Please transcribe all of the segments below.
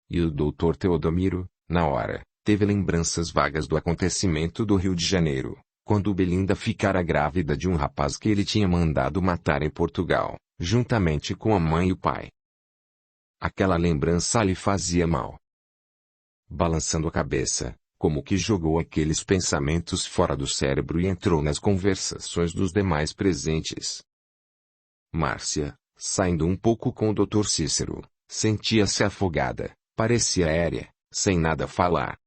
E o doutor Teodomiro, na hora, teve lembranças vagas do acontecimento do Rio de Janeiro, quando Belinda ficara grávida de um rapaz que ele tinha mandado matar em Portugal, juntamente com a mãe e o pai. Aquela lembrança lhe fazia mal. Balançando a cabeça, como que jogou aqueles pensamentos fora do cérebro e entrou nas conversações dos demais presentes. Márcia, saindo um pouco com o Dr. Cícero, sentia-se afogada, parecia aérea, sem nada falar.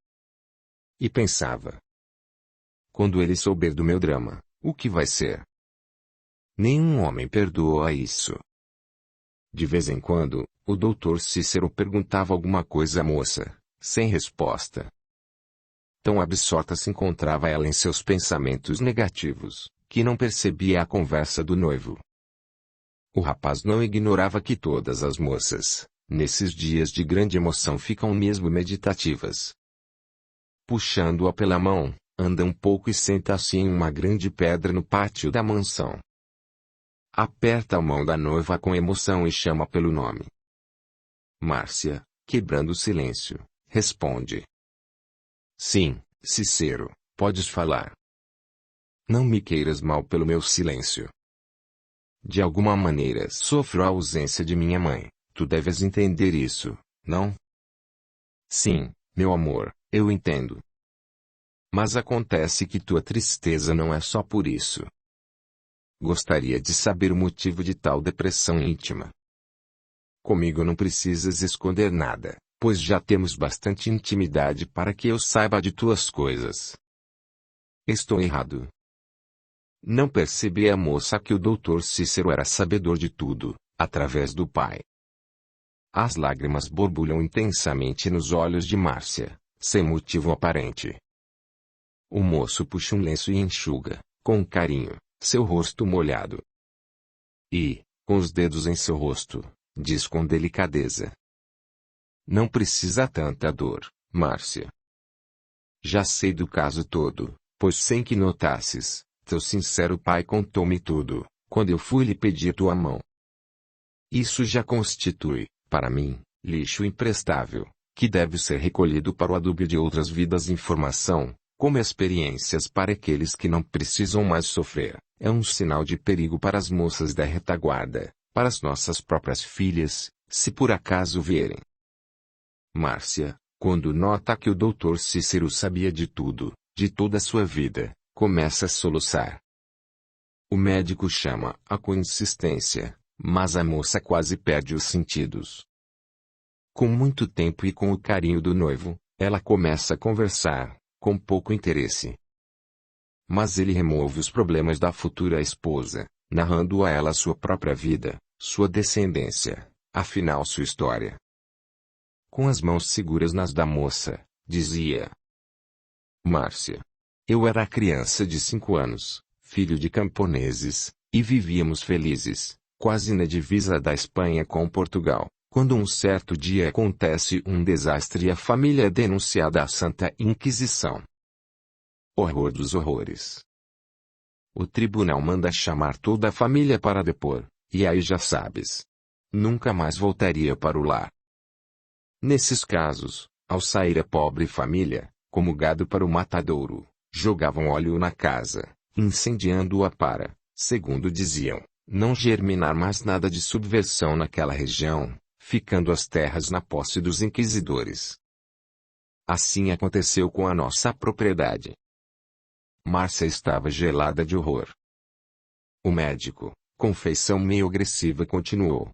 E pensava: quando ele souber do meu drama, o que vai ser? Nenhum homem perdoa isso. De vez em quando, o Dr. Cícero perguntava alguma coisa à moça, sem resposta. Tão absorta se encontrava ela em seus pensamentos negativos, que não percebia a conversa do noivo. O rapaz não ignorava que todas as moças, nesses dias de grande emoção, ficam mesmo meditativas. Puxando-a pela mão, anda um pouco e senta-se em uma grande pedra no pátio da mansão. Aperta a mão da noiva com emoção e chama pelo nome. Márcia, quebrando o silêncio, responde: sim, Cícero, podes falar. Não me queiras mal pelo meu silêncio. De alguma maneira sofro a ausência de minha mãe, tu deves entender isso, não? Sim, meu amor, eu entendo. Mas acontece que tua tristeza não é só por isso. Gostaria de saber o motivo de tal depressão íntima. Comigo não precisas esconder nada, pois já temos bastante intimidade para que eu saiba de tuas coisas. Estou errado. Não percebi a moça que o Dr. Cícero era sabedor de tudo, através do pai. As lágrimas borbulham intensamente nos olhos de Márcia, sem motivo aparente. O moço puxa um lenço e enxuga, com carinho, seu rosto molhado. E, com os dedos em seu rosto, diz com delicadeza: não precisa tanta dor, Márcia. Já sei do caso todo, pois sem que notasses, teu sincero pai contou-me tudo, quando eu fui lhe pedir tua mão. Isso já constitui, para mim, lixo imprestável, que deve ser recolhido para o adubo de outras vidas. Informação, como experiências para aqueles que não precisam mais sofrer, é um sinal de perigo para as moças da retaguarda, para as nossas próprias filhas, se por acaso vierem. Márcia, quando nota que o Dr. Cícero sabia de tudo, de toda a sua vida, começa a soluçar. O médico chama-a com insistência, mas a moça quase perde os sentidos. Com muito tempo e com o carinho do noivo, ela começa a conversar, com pouco interesse. Mas ele remove os problemas da futura esposa, narrando a ela sua própria vida, sua descendência, afinal sua história. Com as mãos seguras nas da moça, dizia: Márcia, eu era criança de 5 anos, filho de camponeses, e vivíamos felizes, quase na divisa da Espanha com Portugal, quando um certo dia acontece um desastre e a família é denunciada à Santa Inquisição. Horror dos horrores. O tribunal manda chamar toda a família para depor, e aí já sabes. Nunca mais voltaria para o lar. Nesses casos, ao sair a pobre família, como gado para o matadouro, jogavam óleo na casa, incendiando-a para, segundo diziam, não germinar mais nada de subversão naquela região, ficando as terras na posse dos inquisidores. Assim aconteceu com a nossa propriedade. Márcia estava gelada de horror. O médico, com feição meio agressiva, continuou: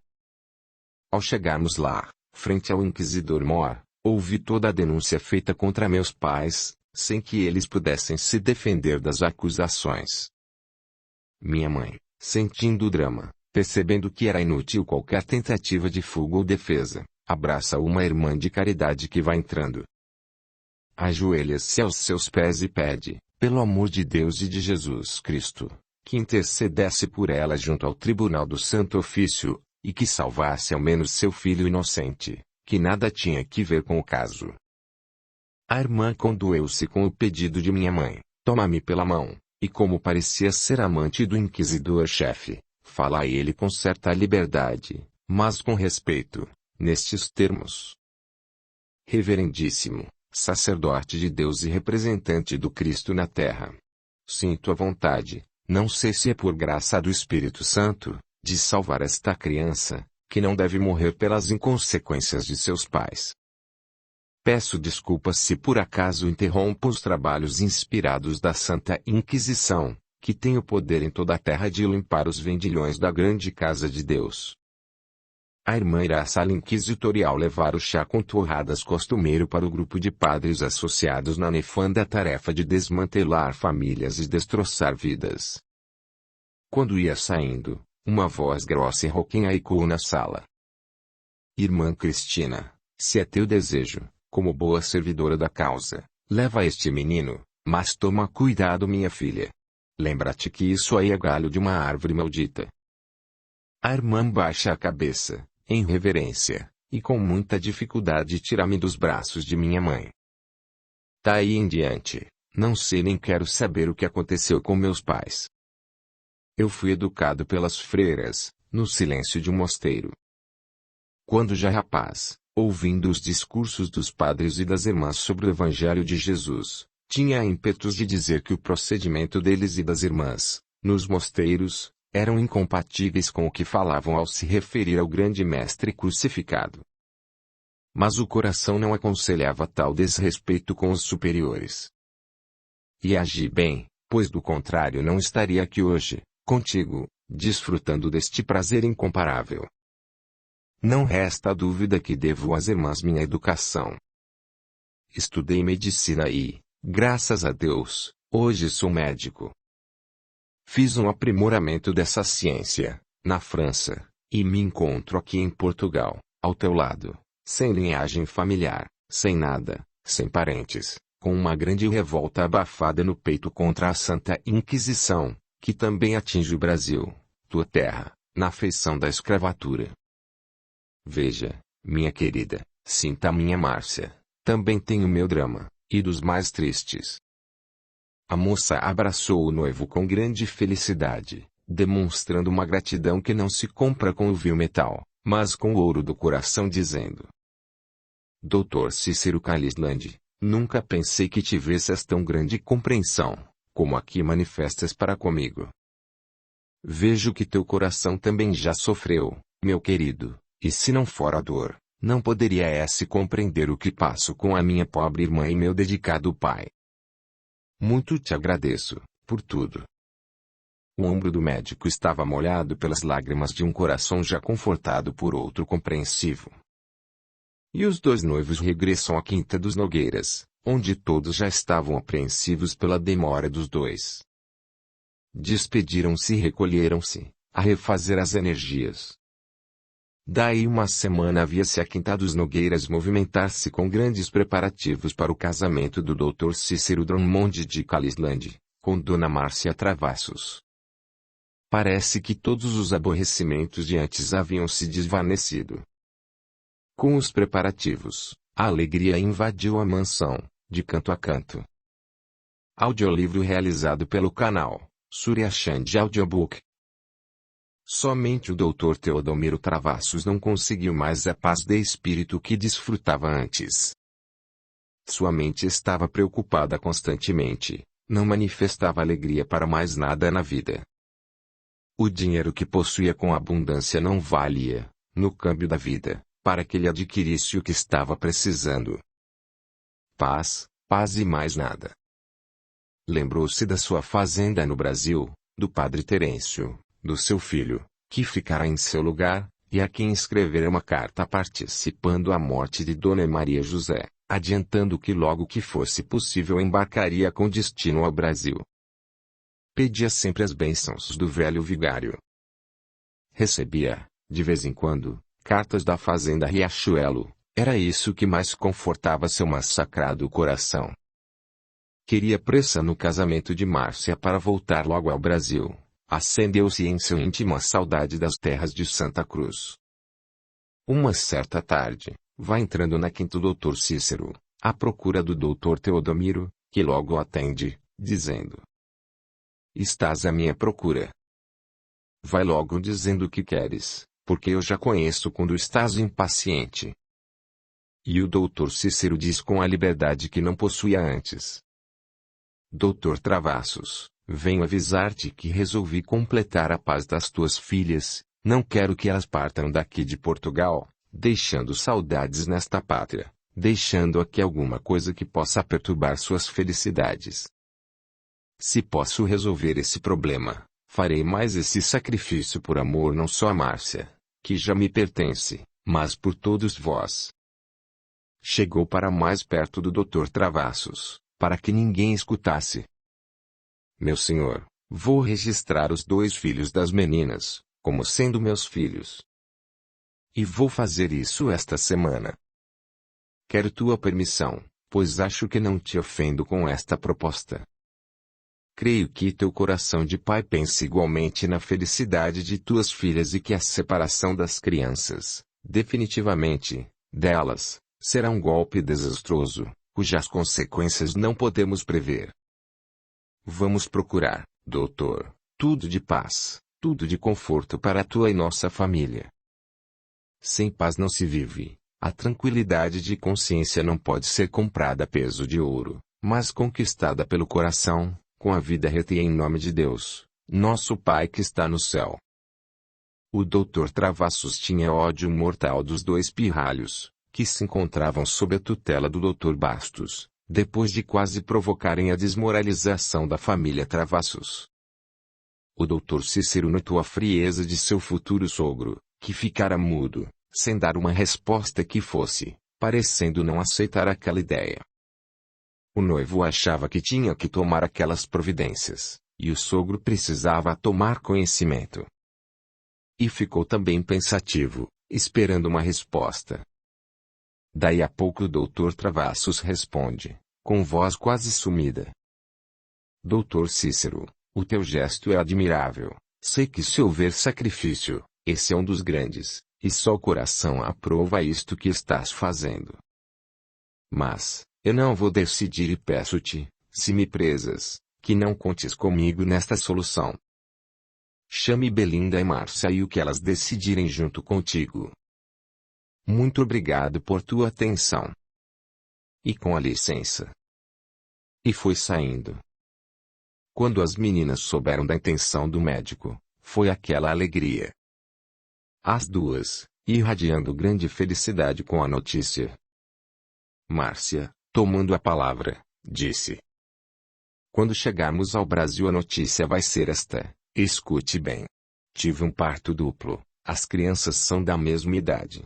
ao chegarmos lá, frente ao inquisidor Mor, ouvi toda a denúncia feita contra meus pais, sem que eles pudessem se defender das acusações. Minha mãe, sentindo o drama, percebendo que era inútil qualquer tentativa de fuga ou defesa, abraça uma irmã de caridade que vai entrando. Ajoelha-se aos seus pés e pede, pelo amor de Deus e de Jesus Cristo, que intercedesse por ela junto ao tribunal do Santo Ofício, e que salvasse ao menos seu filho inocente, que nada tinha que ver com o caso. A irmã condoeu-se com o pedido de minha mãe, toma-me pela mão, e como parecia ser amante do inquisidor-chefe, fala a ele com certa liberdade, mas com respeito, nestes termos: reverendíssimo, sacerdote de Deus e representante do Cristo na terra. Sinto a vontade, não sei se é por graça do Espírito Santo, de salvar esta criança, que não deve morrer pelas inconsequências de seus pais. Peço desculpas se por acaso interrompo os trabalhos inspirados da Santa Inquisição, que tem o poder em toda a terra de limpar os vendilhões da grande casa de Deus. A irmã irá à sala inquisitorial levar o chá com torradas costumeiro para o grupo de padres associados na nefanda tarefa de desmantelar famílias e destroçar vidas. Quando ia saindo, uma voz grossa e rouquinha ecoou na sala. Irmã Cristina, se é teu desejo, como boa servidora da causa, leva este menino, mas toma cuidado, minha filha. Lembra-te que isso aí é galho de uma árvore maldita. A irmã baixa a cabeça, em reverência, e com muita dificuldade tira-me dos braços de minha mãe. Daí em diante, não sei nem quero saber o que aconteceu com meus pais. Eu fui educado pelas freiras, no silêncio de um mosteiro. Quando já rapaz, ouvindo os discursos dos padres e das irmãs sobre o Evangelho de Jesus, tinha ímpetos de dizer que o procedimento deles e das irmãs, nos mosteiros, eram incompatíveis com o que falavam ao se referir ao grande mestre crucificado. Mas o coração não aconselhava tal desrespeito com os superiores. E agi bem, pois do contrário não estaria aqui hoje, contigo, desfrutando deste prazer incomparável. Não resta dúvida que devo às irmãs minha educação. Estudei medicina e, graças a Deus, hoje sou médico. Fiz um aprimoramento dessa ciência, na França, e me encontro aqui em Portugal, ao teu lado, sem linhagem familiar, sem nada, sem parentes, com uma grande revolta abafada no peito contra a Santa Inquisição, que também atinge o Brasil, tua terra, na feição da escravatura. Veja, minha querida, sinta a minha Márcia, também tem o meu drama, e dos mais tristes. A moça abraçou o noivo com grande felicidade, demonstrando uma gratidão que não se compra com o vil metal, mas com o ouro do coração, dizendo: Dr. Cícero Calisland, nunca pensei que tivesses tão grande compreensão, como aqui manifestas para comigo. Vejo que teu coração também já sofreu, meu querido, e se não for a dor, não poderia esse compreender o que passo com a minha pobre irmã e meu dedicado pai. Muito te agradeço, por tudo. O ombro do médico estava molhado pelas lágrimas de um coração já confortado por outro compreensivo. E os dois noivos regressam à Quinta dos Nogueiras, onde todos já estavam apreensivos pela demora dos dois. Despediram-se e recolheram-se, a refazer as energias. Daí uma semana havia-se a Quinta dos Nogueiras movimentar-se com grandes preparativos para o casamento do Dr. Cícero Drummond de Calisland, com Dona Márcia Travassos. Parece que todos os aborrecimentos de antes haviam se desvanecido. Com os preparativos, a alegria invadiu a mansão, de canto a canto. Audiolivro realizado pelo canal Surya Chand Audiobook. Somente o Dr. Teodomiro Travassos não conseguiu mais a paz de espírito que desfrutava antes. Sua mente estava preocupada constantemente, não manifestava alegria para mais nada na vida. O dinheiro que possuía com abundância não valia, no câmbio da vida, para que ele adquirisse o que estava precisando. Paz, paz e mais nada. Lembrou-se da sua fazenda no Brasil, do padre Terêncio, do seu filho, que ficara em seu lugar, e a quem escrevera uma carta participando a morte de Dona Maria José, adiantando que logo que fosse possível embarcaria com destino ao Brasil. Pedia sempre as bênçãos do velho vigário. Recebia, de vez em quando, cartas da fazenda Riachuelo, era isso que mais confortava seu massacrado coração. Queria pressa no casamento de Márcia para voltar logo ao Brasil. Acendeu-se em seu íntimo a saudade das terras de Santa Cruz. Uma certa tarde, vai entrando na quinta o Dr. Cícero, à procura do Dr. Teodomiro, que logo o atende, dizendo: Estás à minha procura. Vai logo dizendo o que queres, porque eu já conheço quando estás impaciente. E o Dr. Cícero diz com a liberdade que não possuía antes. Dr. Travassos, venho avisar-te que resolvi completar a paz das tuas filhas. Não quero que elas partam daqui de Portugal, deixando saudades nesta pátria, deixando aqui alguma coisa que possa perturbar suas felicidades. Se posso resolver esse problema, farei mais esse sacrifício por amor não só a Márcia, que já me pertence, mas por todos vós. Chegou para mais perto do Dr. Travassos, para que ninguém escutasse. Meu senhor, vou registrar os 2 filhos das meninas, como sendo meus filhos. E vou fazer isso esta semana. Quero tua permissão, pois acho que não te ofendo com esta proposta. Creio que teu coração de pai pense igualmente na felicidade de tuas filhas e que a separação das crianças, definitivamente, delas, será um golpe desastroso, cujas consequências não podemos prever. Vamos procurar, doutor, tudo de paz, tudo de conforto para a tua e nossa família. Sem paz não se vive. A tranquilidade de consciência não pode ser comprada a peso de ouro, mas conquistada pelo coração, com a vida reta e em nome de Deus, nosso Pai que está no céu. O Dr. Travassos tinha ódio mortal dos 2 pirralhos, que se encontravam sob a tutela do Dr. Bastos, depois de quase provocarem a desmoralização da família Travassos. O Dr. Cícero notou a frieza de seu futuro sogro, que ficara mudo, sem dar uma resposta que fosse, parecendo não aceitar aquela ideia. O noivo achava que tinha que tomar aquelas providências, e o sogro precisava tomar conhecimento. E ficou também pensativo, esperando uma resposta. Daí a pouco o Dr. Travassos responde, com voz quase sumida. Dr. Cícero, o teu gesto é admirável. Sei que se houver sacrifício, esse é um dos grandes, e só o coração aprova isto que estás fazendo. Mas, eu não vou decidir e peço-te, se me prezas, que não contes comigo nesta solução. Chame Belinda e Márcia e o que elas decidirem junto contigo. Muito obrigado por tua atenção. E com a licença. E foi saindo. Quando as meninas souberam da intenção do médico, foi aquela alegria. As 2, irradiando grande felicidade com a notícia. Márcia, tomando a palavra, disse: quando chegarmos ao Brasil a notícia vai ser esta, escute bem. Tive um parto duplo, as crianças são da mesma idade.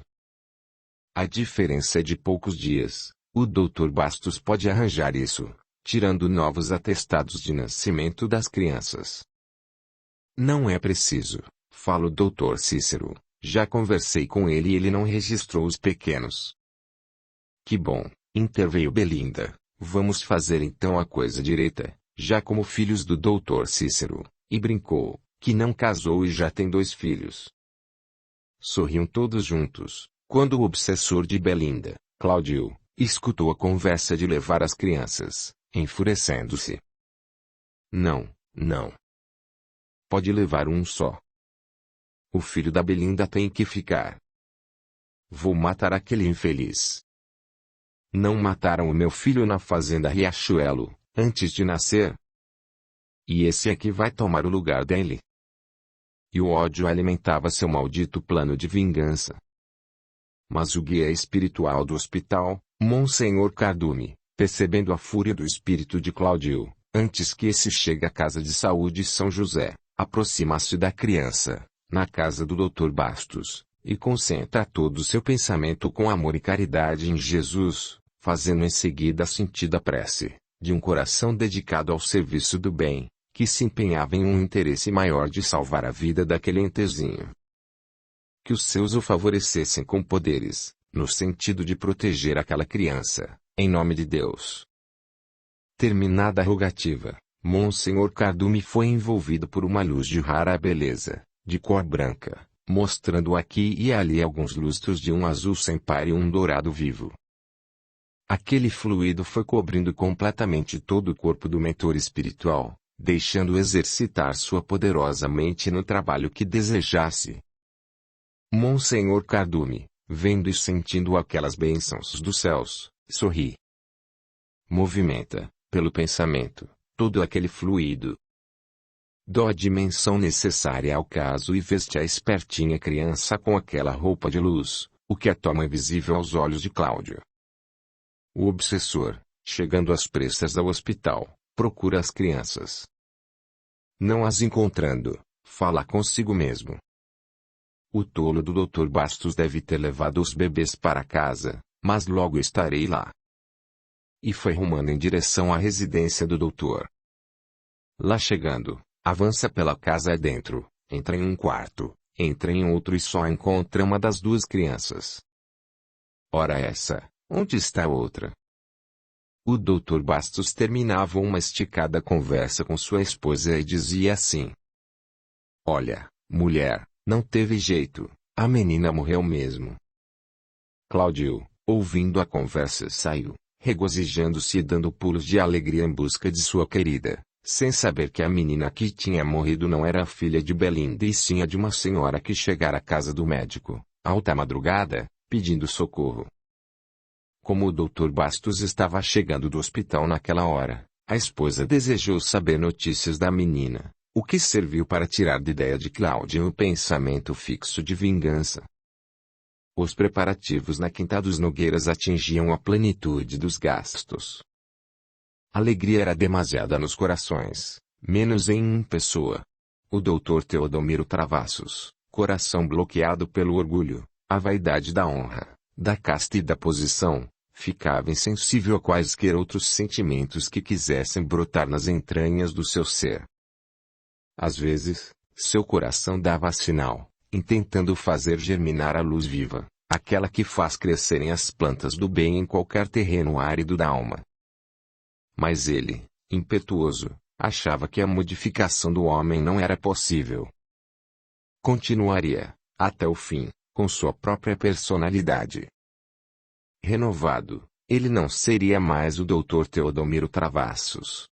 A diferença é de poucos dias, o Dr. Bastos pode arranjar isso, tirando novos atestados de nascimento das crianças. Não é preciso, fala o Dr. Cícero, já conversei com ele e ele não registrou os pequenos. Que bom, interveio Belinda, vamos fazer então a coisa direita, já como filhos do Dr. Cícero, e brincou, que não casou e já tem 2 filhos. Sorriam todos juntos, quando o obsessor de Belinda, Cláudio, escutou a conversa de levar as crianças, enfurecendo-se. Não, não. Pode levar um só. O filho da Belinda tem que ficar. Vou matar aquele infeliz. Não mataram o meu filho na fazenda Riachuelo, antes de nascer? E esse aqui vai tomar o lugar dele. E o ódio alimentava seu maldito plano de vingança. Mas o guia espiritual do hospital, Monsenhor Cardume, percebendo a fúria do espírito de Cláudio, antes que esse chegue à casa de saúde São José, aproxima-se da criança, na casa do Dr. Bastos, e concentra todo o seu pensamento com amor e caridade em Jesus, fazendo em seguida a sentida prece, de um coração dedicado ao serviço do bem, que se empenhava em um interesse maior de salvar a vida daquele entezinho. Que os seus o favorecessem com poderes, no sentido de proteger aquela criança, em nome de Deus. Terminada a rogativa, Monsenhor Cardume foi envolvido por uma luz de rara beleza, de cor branca, mostrando aqui e ali alguns lustros de um azul sem par e um dourado vivo. Aquele fluido foi cobrindo completamente todo o corpo do mentor espiritual, deixando exercitar sua poderosa mente no trabalho que desejasse. Monsenhor Cardume, vendo e sentindo aquelas bênçãos dos céus, sorri. Movimenta, pelo pensamento, todo aquele fluido. Dó a dimensão necessária ao caso e veste a espertinha criança com aquela roupa de luz, o que a torna invisível aos olhos de Cláudio. O obsessor, chegando às pressas ao hospital, procura as crianças. Não as encontrando, fala consigo mesmo. O tolo do Dr. Bastos deve ter levado os bebês para casa, mas logo estarei lá. E foi rumando em direção à residência do doutor. Lá chegando, avança pela casa adentro, entra em um quarto, entra em outro e só encontra uma das duas crianças. Ora essa, onde está a outra? O Dr. Bastos terminava uma esticada conversa com sua esposa e dizia assim: Olha, mulher, não teve jeito, a menina morreu mesmo. Cláudio, ouvindo a conversa, saiu, regozijando-se e dando pulos de alegria em busca de sua querida, sem saber que a menina que tinha morrido não era a filha de Belinda e sim a de uma senhora que chegara à casa do médico, alta madrugada, pedindo socorro. Como o Dr. Bastos estava chegando do hospital naquela hora, a esposa desejou saber notícias da menina, o que serviu para tirar da ideia de Cláudio o pensamento fixo de vingança. Os preparativos na Quinta dos Nogueiras atingiam a plenitude dos gastos. A alegria era demasiada nos corações, menos em uma pessoa. O Dr. Teodomiro Travassos, coração bloqueado pelo orgulho, a vaidade da honra, da casta e da posição, ficava insensível a quaisquer outros sentimentos que quisessem brotar nas entranhas do seu ser. Às vezes, seu coração dava sinal, intentando fazer germinar a luz viva, aquela que faz crescerem as plantas do bem em qualquer terreno árido da alma. Mas ele, impetuoso, achava que a modificação do homem não era possível. Continuaria, até o fim, com sua própria personalidade. Renovado, ele não seria mais o Dr. Teodomiro Travassos.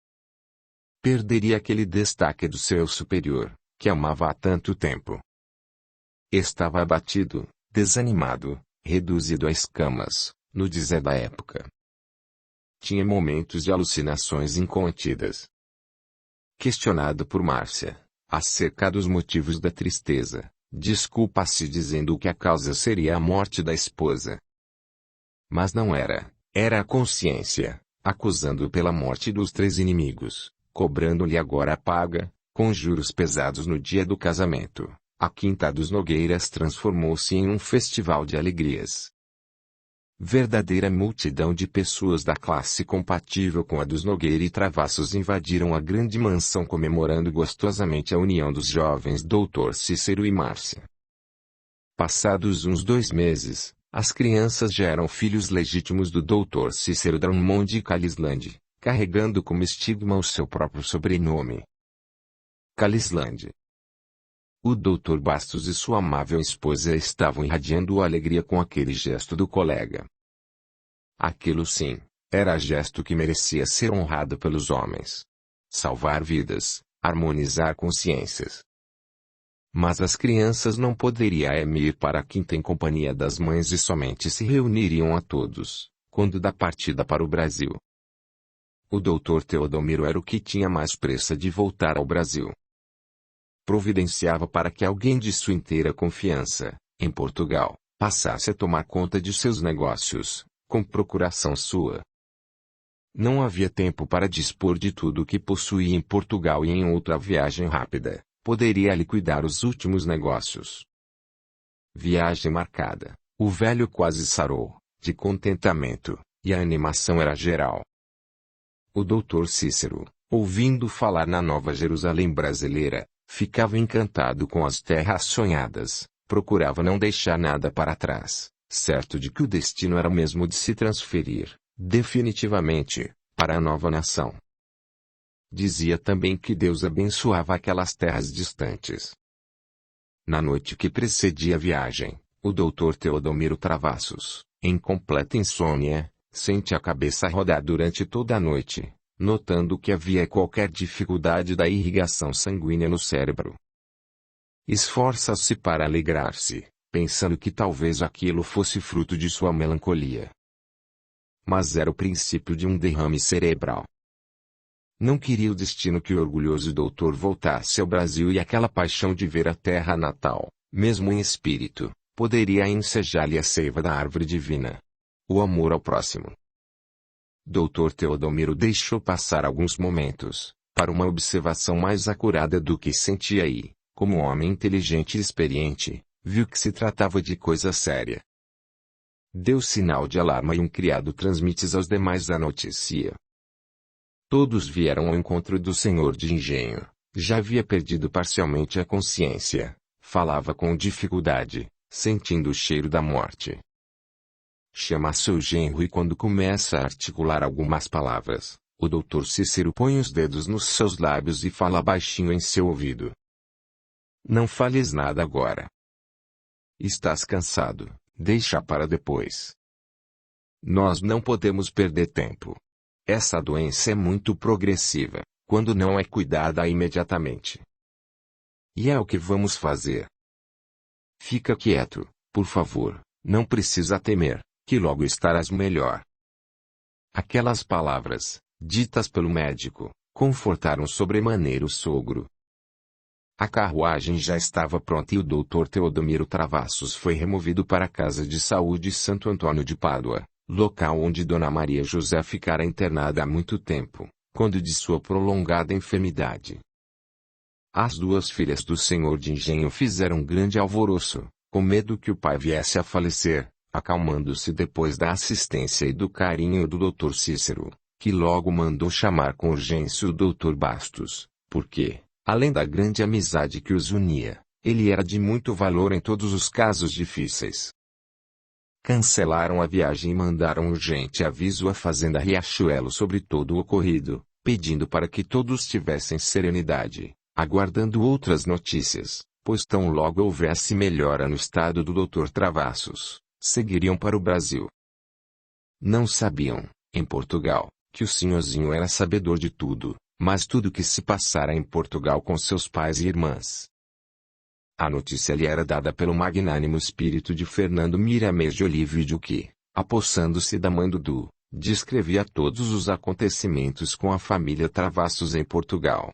Perderia aquele destaque do seu superior, que amava há tanto tempo. Estava abatido, desanimado, reduzido a escamas, no dizer da época. Tinha momentos de alucinações incontidas. Questionado por Márcia, acerca dos motivos da tristeza, desculpa-se dizendo que a causa seria a morte da esposa. Mas não era, era a consciência, acusando-o pela morte dos 3 inimigos, cobrando-lhe agora a paga, com juros pesados no dia do casamento. A Quinta dos Nogueiras transformou-se em um festival de alegrias. Verdadeira multidão de pessoas da classe compatível com a dos Nogueira e Travassos invadiram a grande mansão comemorando gostosamente a união dos jovens Dr. Cícero e Márcia. Passados uns 2 meses, as crianças já eram filhos legítimos do Dr. Cícero Drummond de Calisland, carregando como estigma o seu próprio sobrenome. Calisland. O Dr. Bastos e sua amável esposa estavam irradiando alegria com aquele gesto do colega. Aquilo sim, era gesto que merecia ser honrado pelos homens. Salvar vidas, harmonizar consciências. Mas as crianças não poderiam ir para a Quinta em companhia das mães e somente se reuniriam a todos, quando da partida para o Brasil. O Dr. Teodomiro era o que tinha mais pressa de voltar ao Brasil. Providenciava para que alguém de sua inteira confiança, em Portugal, passasse a tomar conta de seus negócios, com procuração sua. Não havia tempo para dispor de tudo o que possuía em Portugal e em outra viagem rápida, poderia liquidar os últimos negócios. Viagem marcada, o velho quase sarou, de contentamento, e a animação era geral. O Dr. Cícero, ouvindo falar na Nova Jerusalém brasileira, ficava encantado com as terras sonhadas, procurava não deixar nada para trás, certo de que o destino era mesmo de se transferir, definitivamente, para a nova nação. Dizia também que Deus abençoava aquelas terras distantes. Na noite que precedia a viagem, o Dr. Teodomiro Travassos, em completa insônia, sente a cabeça rodar durante toda a noite, notando que havia qualquer dificuldade da irrigação sanguínea no cérebro. Esforça-se para alegrar-se, pensando que talvez aquilo fosse fruto de sua melancolia. Mas era o princípio de um derrame cerebral. Não queria o destino que o orgulhoso doutor voltasse ao Brasil, e aquela paixão de ver a terra natal, mesmo em espírito, poderia ensejar-lhe a seiva da árvore divina. O amor ao próximo. Dr. Teodomiro deixou passar alguns momentos, para uma observação mais acurada do que sentia e, como homem inteligente e experiente, viu que se tratava de coisa séria. Deu sinal de alarma e um criado transmite aos demais a notícia. Todos vieram ao encontro do senhor de engenho. Já havia perdido parcialmente a consciência, falava com dificuldade, sentindo o cheiro da morte. Chama seu genro e quando começa a articular algumas palavras, o doutor Cícero põe os dedos nos seus lábios e fala baixinho em seu ouvido. Não fales nada agora. Estás cansado, deixa para depois. Nós não podemos perder tempo. Essa doença é muito progressiva, quando não é cuidada imediatamente. E é o que vamos fazer. Fica quieto, por favor, não precisa temer, que logo estarás melhor. Aquelas palavras, ditas pelo médico, confortaram sobremaneira o sogro. A carruagem já estava pronta e o doutor Teodomiro Travassos foi removido para a Casa de Saúde Santo Antônio de Pádua, local onde Dona Maria José ficara internada há muito tempo, quando de sua prolongada enfermidade. As duas filhas do senhor de engenho fizeram grande alvoroço, com medo que o pai viesse a falecer, acalmando-se depois da assistência e do carinho do doutor Cícero, que logo mandou chamar com urgência o doutor Bastos, porque, além da grande amizade que os unia, ele era de muito valor em todos os casos difíceis. Cancelaram a viagem e mandaram urgente aviso à fazenda Riachuelo sobre todo o ocorrido, pedindo para que todos tivessem serenidade, aguardando outras notícias, pois tão logo houvesse melhora no estado do doutor Travassos, seguiriam para o Brasil. Não sabiam, em Portugal, que o senhorzinho era sabedor de tudo, mas tudo que se passara em Portugal com seus pais e irmãs. A notícia lhe era dada pelo magnânimo espírito de Fernando Miramês de Oliveira que, apossando-se da mãe Dudu, descrevia todos os acontecimentos com a família Travassos em Portugal.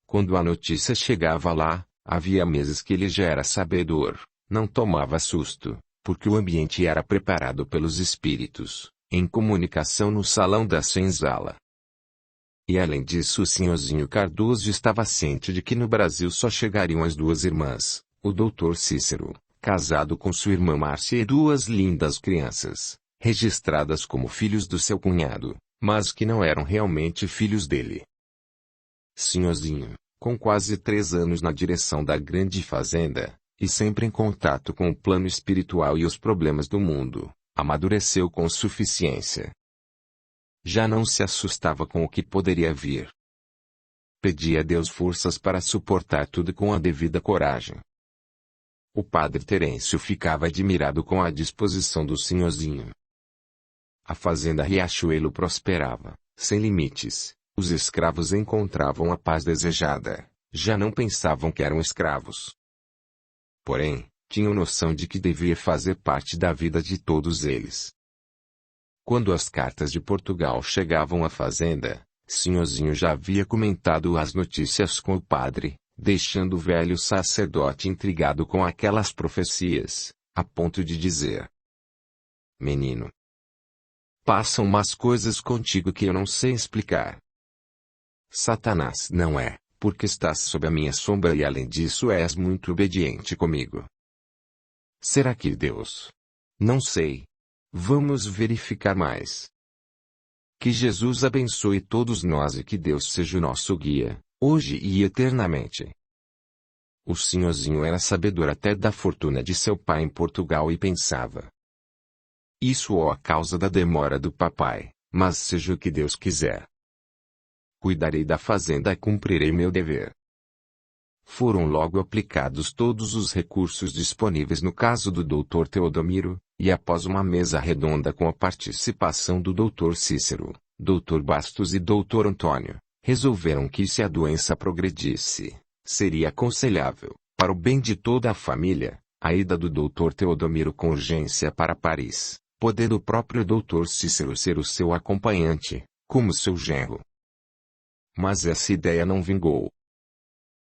Quando a notícia chegava lá, havia meses que ele já era sabedor, não tomava susto, porque o ambiente era preparado pelos espíritos, em comunicação no salão da senzala. E além disso o senhorzinho Cardoso estava ciente de que no Brasil só chegariam as duas irmãs, o doutor Cícero, casado com sua irmã Márcia e duas lindas crianças, registradas como filhos do seu cunhado, mas que não eram realmente filhos dele. Senhorzinho, com quase 3 anos na direção da grande fazenda, e sempre em contato com o plano espiritual e os problemas do mundo, amadureceu com suficiência. Já não se assustava com o que poderia vir. Pedia a Deus forças para suportar tudo com a devida coragem. O padre Terêncio ficava admirado com a disposição do senhorzinho. A fazenda Riachuelo prosperava, sem limites, os escravos encontravam a paz desejada, já não pensavam que eram escravos. Porém, tinham noção de que devia fazer parte da vida de todos eles. Quando as cartas de Portugal chegavam à fazenda, senhorzinho já havia comentado as notícias com o padre, deixando o velho sacerdote intrigado com aquelas profecias, a ponto de dizer: menino, passam umas coisas contigo que eu não sei explicar. Satanás não é, porque estás sob a minha sombra e além disso és muito obediente comigo. Será que Deus? Não sei. Vamos verificar mais. Que Jesus abençoe todos nós e que Deus seja o nosso guia, hoje e eternamente. O senhorzinho era sabedor até da fortuna de seu pai em Portugal e pensava: isso é a causa da demora do papai, mas seja o que Deus quiser. Cuidarei da fazenda e cumprirei meu dever. Foram logo aplicados todos os recursos disponíveis no caso do Dr. Teodomiro, e após uma mesa redonda com a participação do Dr. Cícero, Dr. Bastos e Dr. Antônio, resolveram que se a doença progredisse, seria aconselhável, para o bem de toda a família, A ida do Dr. Teodomiro com urgência para Paris, podendo o próprio Dr. Cícero ser o seu acompanhante, como seu genro. Mas essa ideia não vingou.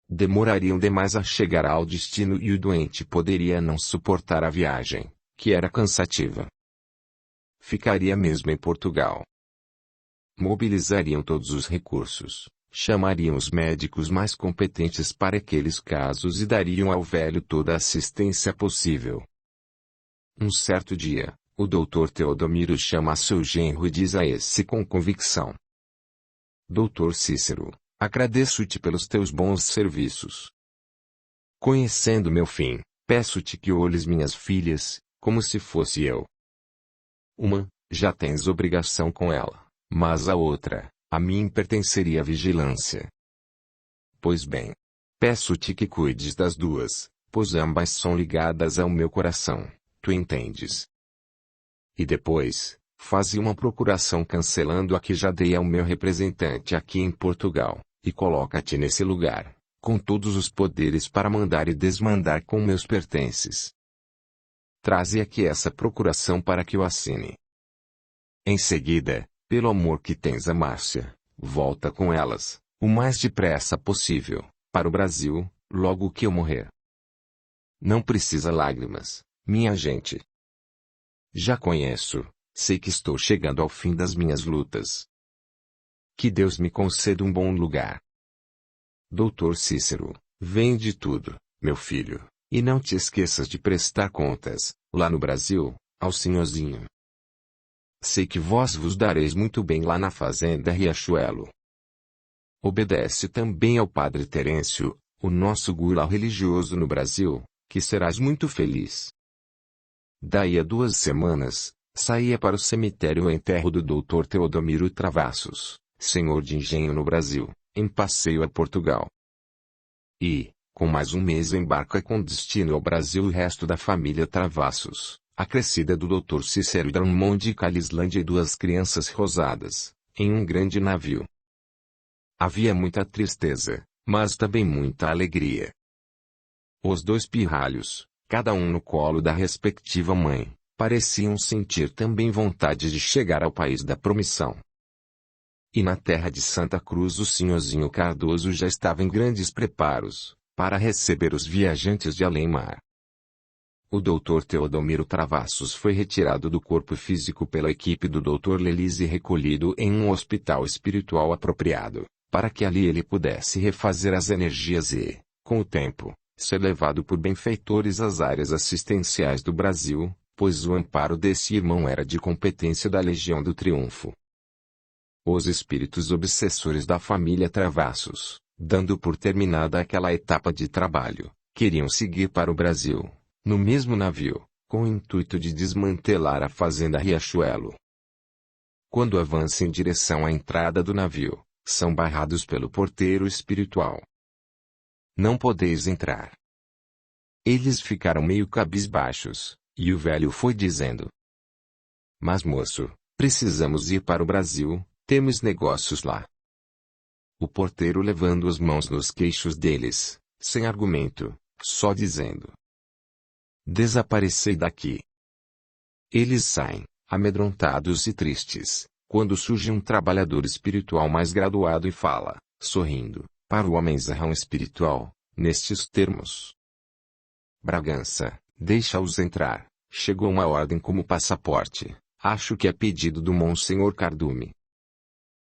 Demorariam demais a chegar ao destino e o doente poderia não suportar a viagem, que era cansativa. Ficaria mesmo em Portugal. Mobilizariam todos os recursos, chamariam os médicos mais competentes para aqueles casos e dariam ao velho toda a assistência possível. Um certo dia, o Dr. Teodomiro chama seu genro e diz a esse com convicção: Dr. Cícero, agradeço-te pelos teus bons serviços. Conhecendo meu fim, peço-te que olhes minhas filhas, como se fosse eu. Uma, já tens obrigação com ela, mas a outra, a mim pertenceria a vigilância. Pois bem, peço-te que cuides das duas, pois ambas são ligadas ao meu coração, tu entendes. E depois, faze uma procuração cancelando a que já dei ao meu representante aqui em Portugal, e coloca-te nesse lugar, com todos os poderes para mandar e desmandar com meus pertences. Traze aqui essa procuração para que eu assine. Em seguida, pelo amor que tens a Márcia, volta com elas, o mais depressa possível, para o Brasil, logo que eu morrer. Não precisa lágrimas, minha gente. Já conheço, sei que estou chegando ao fim das minhas lutas. Que Deus me conceda um bom lugar. Dr. Cícero, vende tudo, meu filho, e não te esqueças de prestar contas, lá no Brasil, ao senhorzinho. Sei que vós vos dareis muito bem lá na fazenda Riachuelo. Obedece também ao padre Terêncio, o nosso guru religioso no Brasil, que serás muito feliz. Daí a 2 semanas, saía para o cemitério o enterro do Dr. Teodomiro Travassos, senhor de engenho no Brasil, em passeio a Portugal. E, com mais um mês embarca com destino ao Brasil o resto da família Travassos, acrescida do Dr. Cícero Drummond de Calislândia e 2 crianças rosadas, em um grande navio. Havia muita tristeza, mas também muita alegria. Os 2 pirralhos, cada um no colo da respectiva mãe, pareciam sentir também vontade de chegar ao país da promissão. E na terra de Santa Cruz o senhorzinho Cardoso já estava em grandes preparos, para receber os viajantes de além-mar. O Dr. Teodomiro Travassos foi retirado do corpo físico pela equipe do Dr. Lelis e recolhido em um hospital espiritual apropriado, para que ali ele pudesse refazer as energias e, com o tempo, ser levado por benfeitores às áreas assistenciais do Brasil, pois o amparo desse irmão era de competência da Legião do Triunfo. Os espíritos obsessores da família Travassos, dando por terminada aquela etapa de trabalho, queriam seguir para o Brasil, no mesmo navio, com o intuito de desmantelar a fazenda Riachuelo. Quando avançam em direção à entrada do navio, são barrados pelo porteiro espiritual. Não podeis entrar. Eles ficaram meio cabisbaixos, e o velho foi dizendo: Mas moço, precisamos ir para o Brasil, temos negócios lá. O porteiro levando as mãos nos queixos deles, sem argumento, só dizendo: Desaparecei daqui. Eles saem, amedrontados e tristes, quando surge um trabalhador espiritual mais graduado e fala, sorrindo, para o homenzão espiritual, nestes termos: Bragança, deixa-os entrar, chegou uma ordem como passaporte, acho que é pedido do Monsenhor Cardume.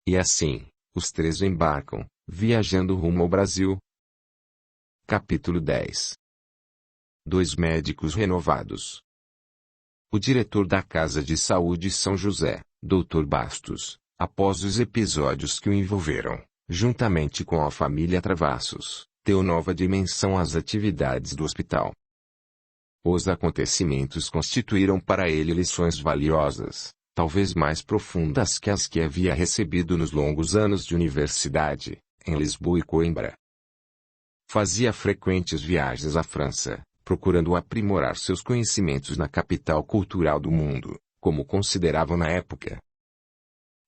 E assim, os 3 embarcam, viajando rumo ao Brasil. Capítulo 10. 2 médicos renovados. O diretor da Casa de Saúde São José, Dr. Bastos, após os episódios que o envolveram, juntamente com a família Travassos, deu nova dimensão às atividades do hospital. Os acontecimentos constituíram para ele lições valiosas, talvez mais profundas que as que havia recebido nos longos anos de universidade, em Lisboa e Coimbra. Fazia frequentes viagens à França, procurando aprimorar seus conhecimentos na capital cultural do mundo, como consideravam na época.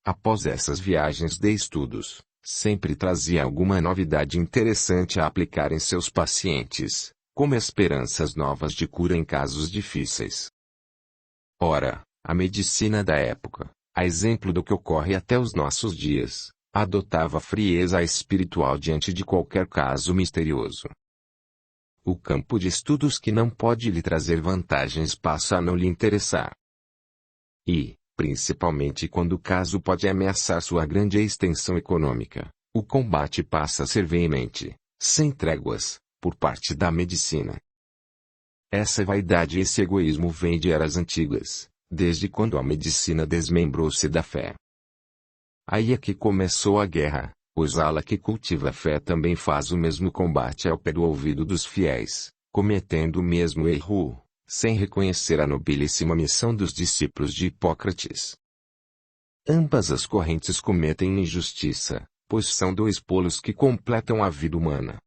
Após essas viagens de estudos, sempre trazia alguma novidade interessante a aplicar em seus pacientes, como esperanças novas de cura em casos difíceis. Ora, a medicina da época, a exemplo do que ocorre até os nossos dias, adotava frieza espiritual diante de qualquer caso misterioso. O campo de estudos que não pode lhe trazer vantagens passa a não lhe interessar. E, principalmente quando o caso pode ameaçar sua grande extensão econômica, o combate passa a ser veemente, sem tréguas, por parte da medicina. Essa vaidade e esse egoísmo vêm de eras antigas, desde quando a medicina desmembrou-se da fé. Aí é que começou a guerra, pois a ala que cultiva a fé também faz o mesmo combate ao pé do ouvido dos fiéis, cometendo o mesmo erro, sem reconhecer a nobilíssima missão dos discípulos de Hipócrates. Ambas as correntes cometem injustiça, pois são dois polos que completam a vida humana.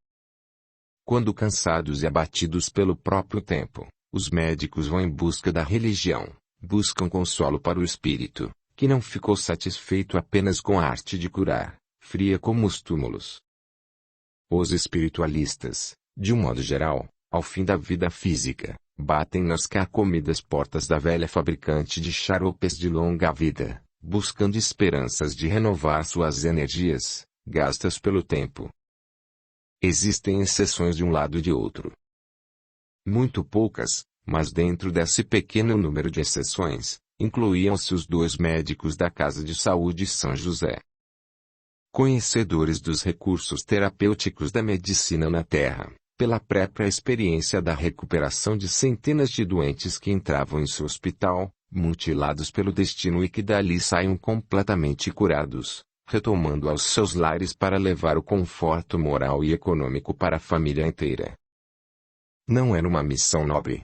Quando cansados e abatidos pelo próprio tempo, os médicos vão em busca da religião, buscam consolo para o espírito, que não ficou satisfeito apenas com a arte de curar, fria como os túmulos. Os espiritualistas, de um modo geral, ao fim da vida física, batem nas carcomidas portas da velha fabricante de xaropes de longa vida, buscando esperanças de renovar suas energias, gastas pelo tempo. Existem exceções de um lado e de outro. Muito poucas, mas dentro desse pequeno número de exceções, incluíam-se os dois médicos da Casa de Saúde São José. Conhecedores dos recursos terapêuticos da medicina na Terra, pela própria experiência da recuperação de centenas de doentes que entravam em seu hospital, mutilados pelo destino e que dali saíam completamente curados, retomando aos seus lares para levar o conforto moral e econômico para a família inteira. Não era uma missão nobre.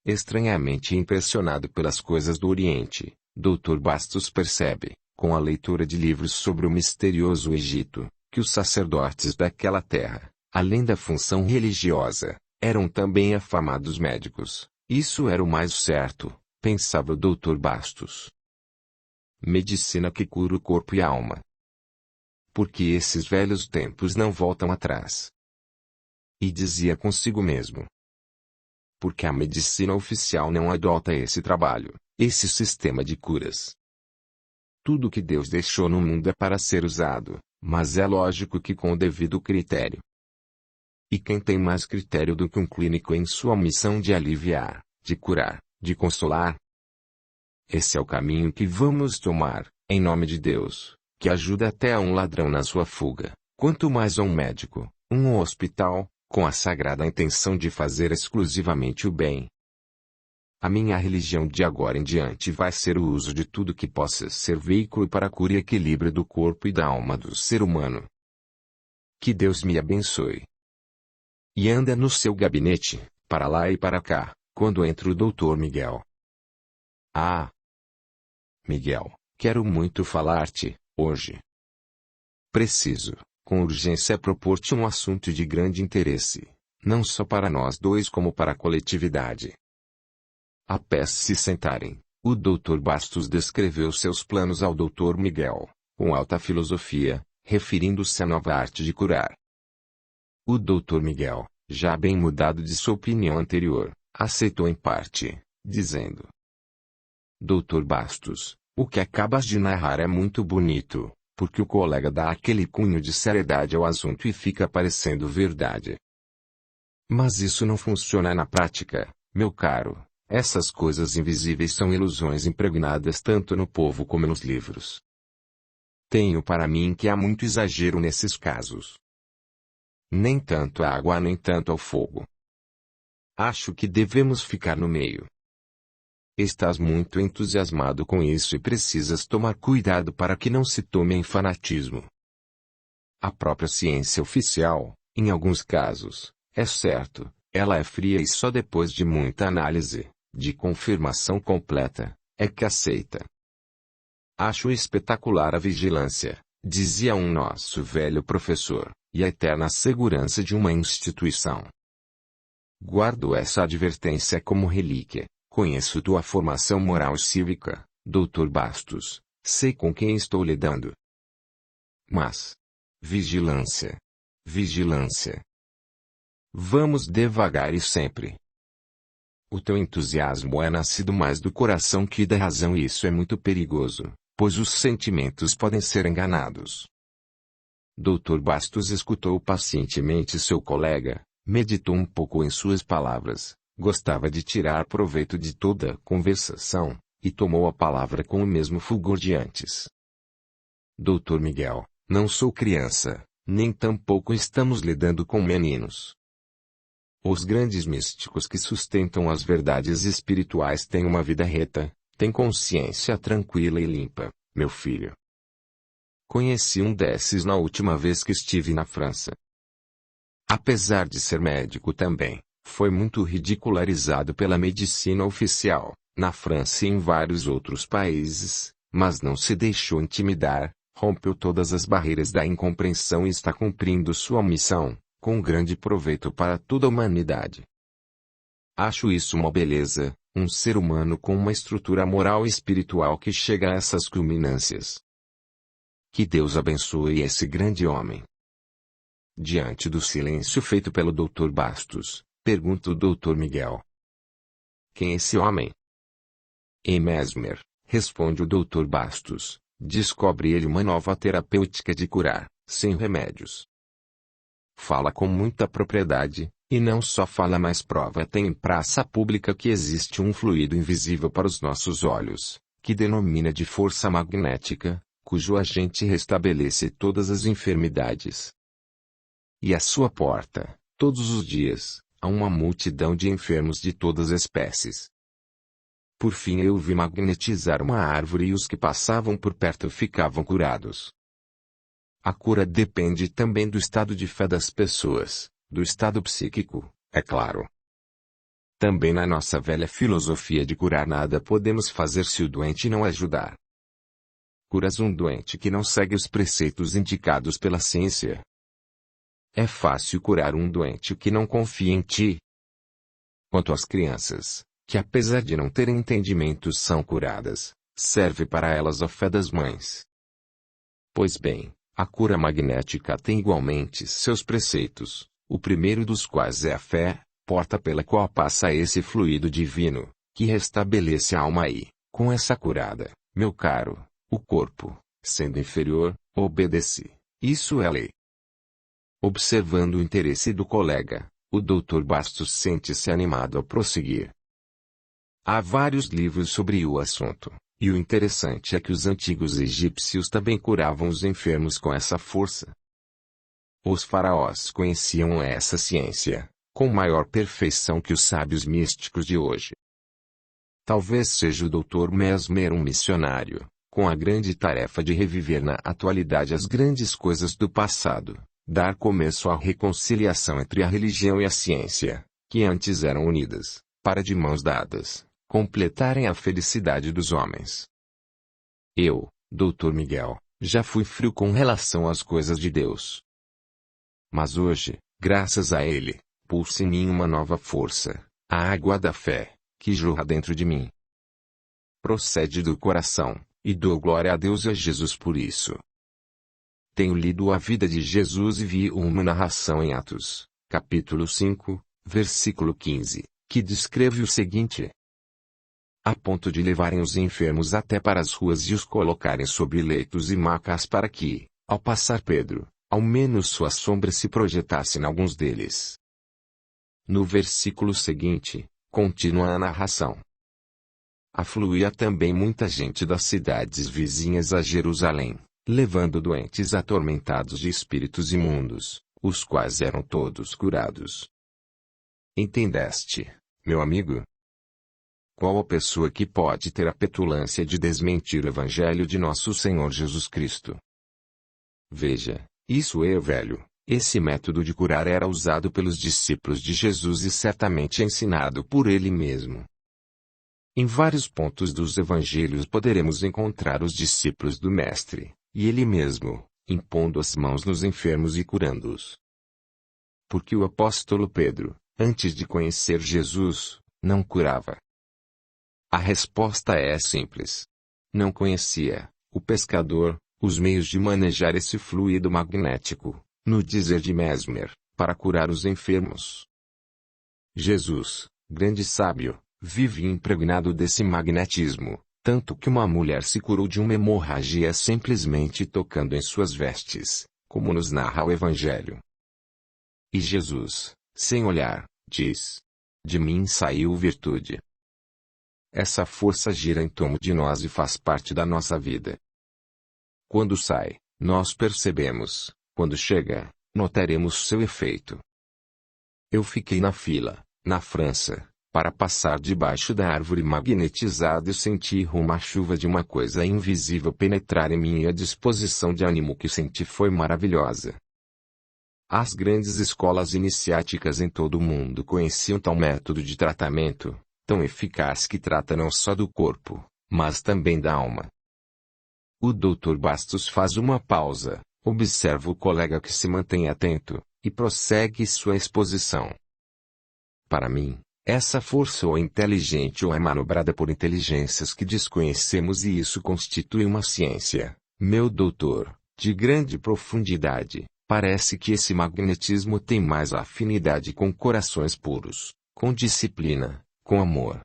Estranhamente impressionado pelas coisas do Oriente, Dr. Bastos percebe, com a leitura de livros sobre o misterioso Egito, que os sacerdotes daquela terra, além da função religiosa, eram também afamados médicos. Isso era o mais certo, pensava o Dr. Bastos. Medicina que cura o corpo e a alma. Porque esses velhos tempos não voltam atrás. E dizia consigo mesmo. Porque a medicina oficial não adota esse trabalho, esse sistema de curas. Tudo que Deus deixou no mundo é para ser usado, mas é lógico que com o devido critério. E quem tem mais critério do que um clínico em sua missão de aliviar, de curar, de consolar? Esse é o caminho que vamos tomar, em nome de Deus, que ajuda até a um ladrão na sua fuga, quanto mais a um médico, um hospital, com a sagrada intenção de fazer exclusivamente o bem. A minha religião de agora em diante vai ser o uso de tudo que possa ser veículo para a cura e equilíbrio do corpo e da alma do ser humano. Que Deus me abençoe. E anda no seu gabinete, para lá e para cá, quando entra o Dr. Miguel. Ah! Miguel, quero muito falar-te, hoje. Preciso, com urgência, propor-te um assunto de grande interesse, não só para nós dois como para a coletividade. Após se sentarem, o Dr. Bastos descreveu seus planos ao Dr. Miguel, com alta filosofia, referindo-se à nova arte de curar. O Dr. Miguel, já bem mudado de sua opinião anterior, aceitou em parte, dizendo: Dr. Bastos, o que acabas de narrar é muito bonito, porque o colega dá aquele cunho de seriedade ao assunto e fica parecendo verdade. Mas isso não funciona na prática, meu caro. Essas coisas invisíveis são ilusões impregnadas tanto no povo como nos livros. Tenho para mim que há muito exagero nesses casos. Nem tanto à água nem tanto ao fogo. Acho que devemos ficar no meio. Estás muito entusiasmado com isso e precisas tomar cuidado para que não se tome em fanatismo. A própria ciência oficial, em alguns casos, é certo, ela é fria e só depois de muita análise, de confirmação completa, é que aceita. Acho espetacular a vigilância, dizia um nosso velho professor, e a eterna segurança de uma instituição. Guardo essa advertência como relíquia. Conheço tua formação moral e cívica, Dr. Bastos, sei com quem estou lidando. Mas, vigilância. Vigilância. Vamos devagar e sempre. O teu entusiasmo é nascido mais do coração que da razão e isso é muito perigoso, pois os sentimentos podem ser enganados. Dr. Bastos escutou pacientemente seu colega, meditou um pouco em suas palavras, gostava de tirar proveito de toda a conversação, e tomou a palavra com o mesmo fulgor de antes. Dr. Miguel, não sou criança, nem tampouco estamos lidando com meninos. Os grandes místicos que sustentam as verdades espirituais têm uma vida reta, têm consciência tranquila e limpa, meu filho. Conheci um desses na última vez que estive na França. Apesar de ser médico também, foi muito ridicularizado pela medicina oficial, na França e em vários outros países, mas não se deixou intimidar, rompeu todas as barreiras da incompreensão e está cumprindo sua missão, com grande proveito para toda a humanidade. Acho isso uma beleza, um ser humano com uma estrutura moral e espiritual que chega a essas culminâncias. Que Deus abençoe esse grande homem. Diante do silêncio feito pelo Dr. Bastos, pergunta o Dr. Miguel. Quem é esse homem? Em Mesmer, responde o Dr. Bastos, descobre ele uma nova terapêutica de curar, sem remédios. Fala com muita propriedade, e não só fala mas prova tem em praça pública que existe um fluido invisível para os nossos olhos, que denomina de força magnética, cujo agente restabelece todas as enfermidades. E à sua porta, todos os dias, há uma multidão de enfermos de todas as espécies. Por fim eu vi magnetizar uma árvore e os que passavam por perto ficavam curados. A cura depende também do estado de fé das pessoas, do estado psíquico, é claro. Também na nossa velha filosofia de curar nada podemos fazer se o doente não ajudar. Curas um doente que não segue os preceitos indicados pela ciência. É fácil curar um doente que não confia em ti. Quanto às crianças, que apesar de não terem entendimento são curadas, serve para elas a fé das mães. Pois bem, a cura magnética tem igualmente seus preceitos, o primeiro dos quais é a fé, porta pela qual passa esse fluido divino, que restabelece a alma e, com essa curada, meu caro, o corpo, sendo inferior, obedece. Isso é lei. Observando o interesse do colega, o Dr. Bastos sente-se animado a prosseguir. Há vários livros sobre o assunto. E o interessante é que os antigos egípcios também curavam os enfermos com essa força. Os faraós conheciam essa ciência, com maior perfeição que os sábios místicos de hoje. Talvez seja o Dr. Mesmer um missionário, com a grande tarefa de reviver na atualidade as grandes coisas do passado, dar começo à reconciliação entre a religião e a ciência, que antes eram unidas, para de mãos dadas completarem a felicidade dos homens. Eu, Dr. Miguel, já fui frio com relação às coisas de Deus. Mas hoje, graças a Ele, pulsa em mim uma nova força, a água da fé, que jorra dentro de mim. Procede do coração, e dou glória a Deus e a Jesus por isso. Tenho lido a vida de Jesus e vi uma narração em Atos, capítulo 5, versículo 15, que descreve o seguinte: a ponto de levarem os enfermos até para as ruas e os colocarem sobre leitos e macas para que, ao passar Pedro, ao menos sua sombra se projetasse em alguns deles. No versículo seguinte, continua a narração. Afluía também muita gente das cidades vizinhas a Jerusalém, levando doentes atormentados de espíritos imundos, os quais eram todos curados. Entendeste, meu amigo? Qual a pessoa que pode ter a petulância de desmentir o Evangelho de nosso Senhor Jesus Cristo? Veja, isso é velho. Esse método de curar era usado pelos discípulos de Jesus e certamente ensinado por ele mesmo. Em vários pontos dos Evangelhos poderemos encontrar os discípulos do Mestre, e ele mesmo, impondo as mãos nos enfermos e curando-os. Porque o apóstolo Pedro, antes de conhecer Jesus, não curava. A resposta é simples. Não conhecia, o pescador, os meios de manejar esse fluido magnético, no dizer de Mesmer, para curar os enfermos. Jesus, grande sábio, vive impregnado desse magnetismo, tanto que uma mulher se curou de uma hemorragia simplesmente tocando em suas vestes, como nos narra o Evangelho. E Jesus, sem olhar, diz: de mim saiu virtude. Essa força gira em torno de nós e faz parte da nossa vida. Quando sai, nós percebemos; quando chega, notaremos seu efeito. Eu fiquei na fila, na França, para passar debaixo da árvore magnetizada e senti uma chuva de uma coisa invisível penetrar em mim e a disposição de ânimo que senti foi maravilhosa. As grandes escolas iniciáticas em todo o mundo conheciam tal método de tratamento, tão eficaz que trata não só do corpo, mas também da alma. O Dr. Bastos faz uma pausa, observa o colega que se mantém atento, e prossegue sua exposição. Para mim, essa força ou é inteligente ou é manobrada por inteligências que desconhecemos e isso constitui uma ciência, meu doutor, de grande profundidade. Parece que esse magnetismo tem mais afinidade com corações puros, com disciplina, com amor.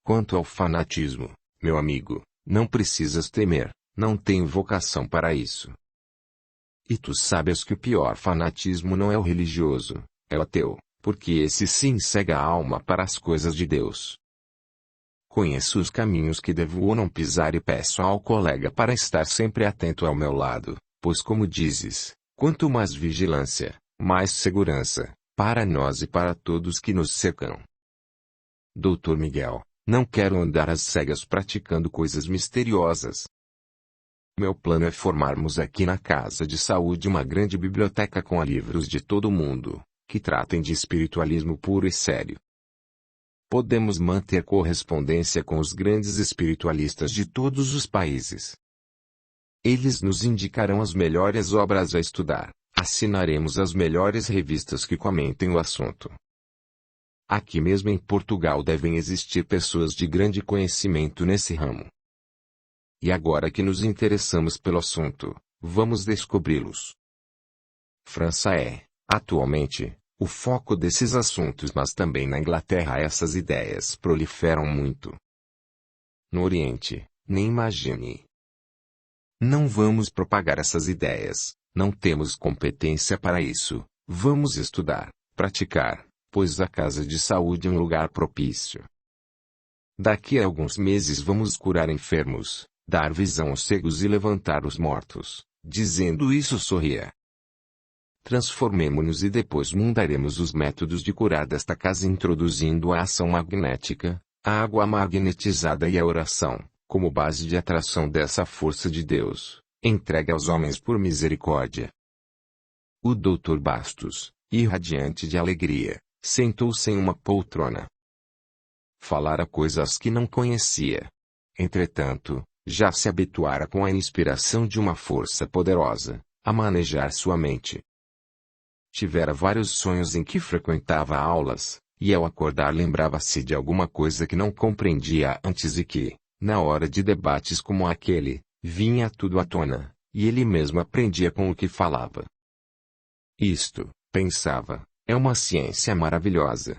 Quanto ao fanatismo, meu amigo, não precisas temer, não tenho vocação para isso. E tu sabes que o pior fanatismo não é o religioso, é o ateu, porque esse sim cega a alma para as coisas de Deus. Conheço os caminhos que devo ou não pisar e peço ao colega para estar sempre atento ao meu lado, pois como dizes, quanto mais vigilância, mais segurança, para nós e para todos que nos cercam. Dr. Miguel, não quero andar às cegas praticando coisas misteriosas. Meu plano é formarmos aqui na Casa de Saúde uma grande biblioteca com livros de todo o mundo, que tratem de espiritualismo puro e sério. Podemos manter correspondência com os grandes espiritualistas de todos os países. Eles nos indicarão as melhores obras a estudar, assinaremos as melhores revistas que comentem o assunto. Aqui mesmo em Portugal devem existir pessoas de grande conhecimento nesse ramo. E agora que nos interessamos pelo assunto, vamos descobri-los. França é, atualmente, o foco desses assuntos, mas também na Inglaterra essas ideias proliferam muito. No Oriente, nem imagine. Não vamos propagar essas ideias, não temos competência para isso, vamos estudar, praticar, pois a Casa de Saúde é um lugar propício. Daqui a alguns meses vamos curar enfermos, dar visão aos cegos e levantar os mortos. Dizendo isso sorria. Transformemo-nos e depois mudaremos os métodos de curar desta casa introduzindo a ação magnética, a água magnetizada e a oração, como base de atração dessa força de Deus, entregue aos homens por misericórdia. O Dr. Bastos, irradiante de alegria, sentou-se em uma poltrona. Falara coisas que não conhecia. Entretanto, já se habituara com a inspiração de uma força poderosa, a manejar sua mente. Tivera vários sonhos em que frequentava aulas, e ao acordar lembrava-se de alguma coisa que não compreendia antes e que, na hora de debates como aquele, vinha tudo à tona, e ele mesmo aprendia com o que falava. Isto, pensava, é uma ciência maravilhosa.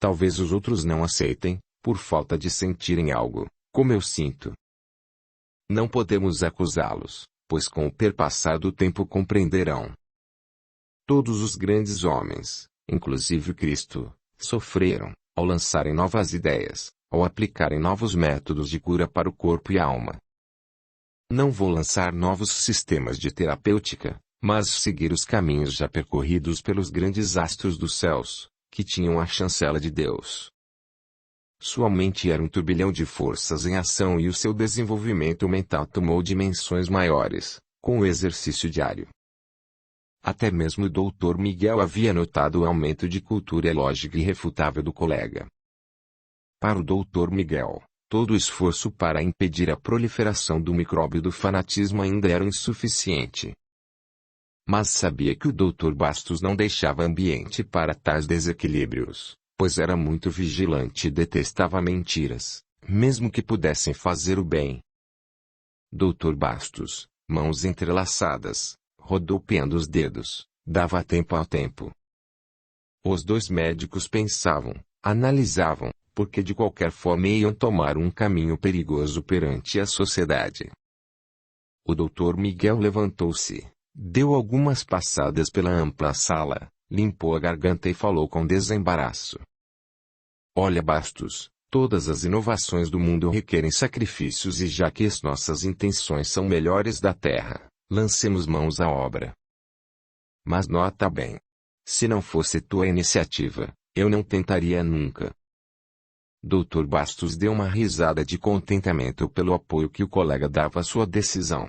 Talvez os outros não aceitem, por falta de sentirem algo, como eu sinto. Não podemos acusá-los, pois com o perpassar do tempo compreenderão. Todos os grandes homens, inclusive Cristo, sofreram, ao lançarem novas ideias, ao aplicarem novos métodos de cura para o corpo e a alma. Não vou lançar novos sistemas de terapêutica, mas seguir os caminhos já percorridos pelos grandes astros dos céus, que tinham a chancela de Deus. Sua mente era um turbilhão de forças em ação e o seu desenvolvimento mental tomou dimensões maiores, com o exercício diário. Até mesmo o Dr. Miguel havia notado o aumento de cultura lógica irrefutável do colega. Para o Dr. Miguel, todo o esforço para impedir a proliferação do micróbio do fanatismo ainda era insuficiente. Mas sabia que o Dr. Bastos não deixava ambiente para tais desequilíbrios, pois era muito vigilante e detestava mentiras, mesmo que pudessem fazer o bem. Dr. Bastos, mãos entrelaçadas, rodopiando os dedos, dava tempo ao tempo. Os dois médicos pensavam, analisavam, porque de qualquer forma iam tomar um caminho perigoso perante a sociedade. O Dr. Miguel levantou-se, deu algumas passadas pela ampla sala, limpou a garganta e falou com desembaraço. Olha, Bastos, todas as inovações do mundo requerem sacrifícios e já que as nossas intenções são melhores da terra, lancemos mãos à obra. Mas nota bem. Se não fosse tua iniciativa, eu não tentaria nunca. Dr. Bastos deu uma risada de contentamento pelo apoio que o colega dava à sua decisão.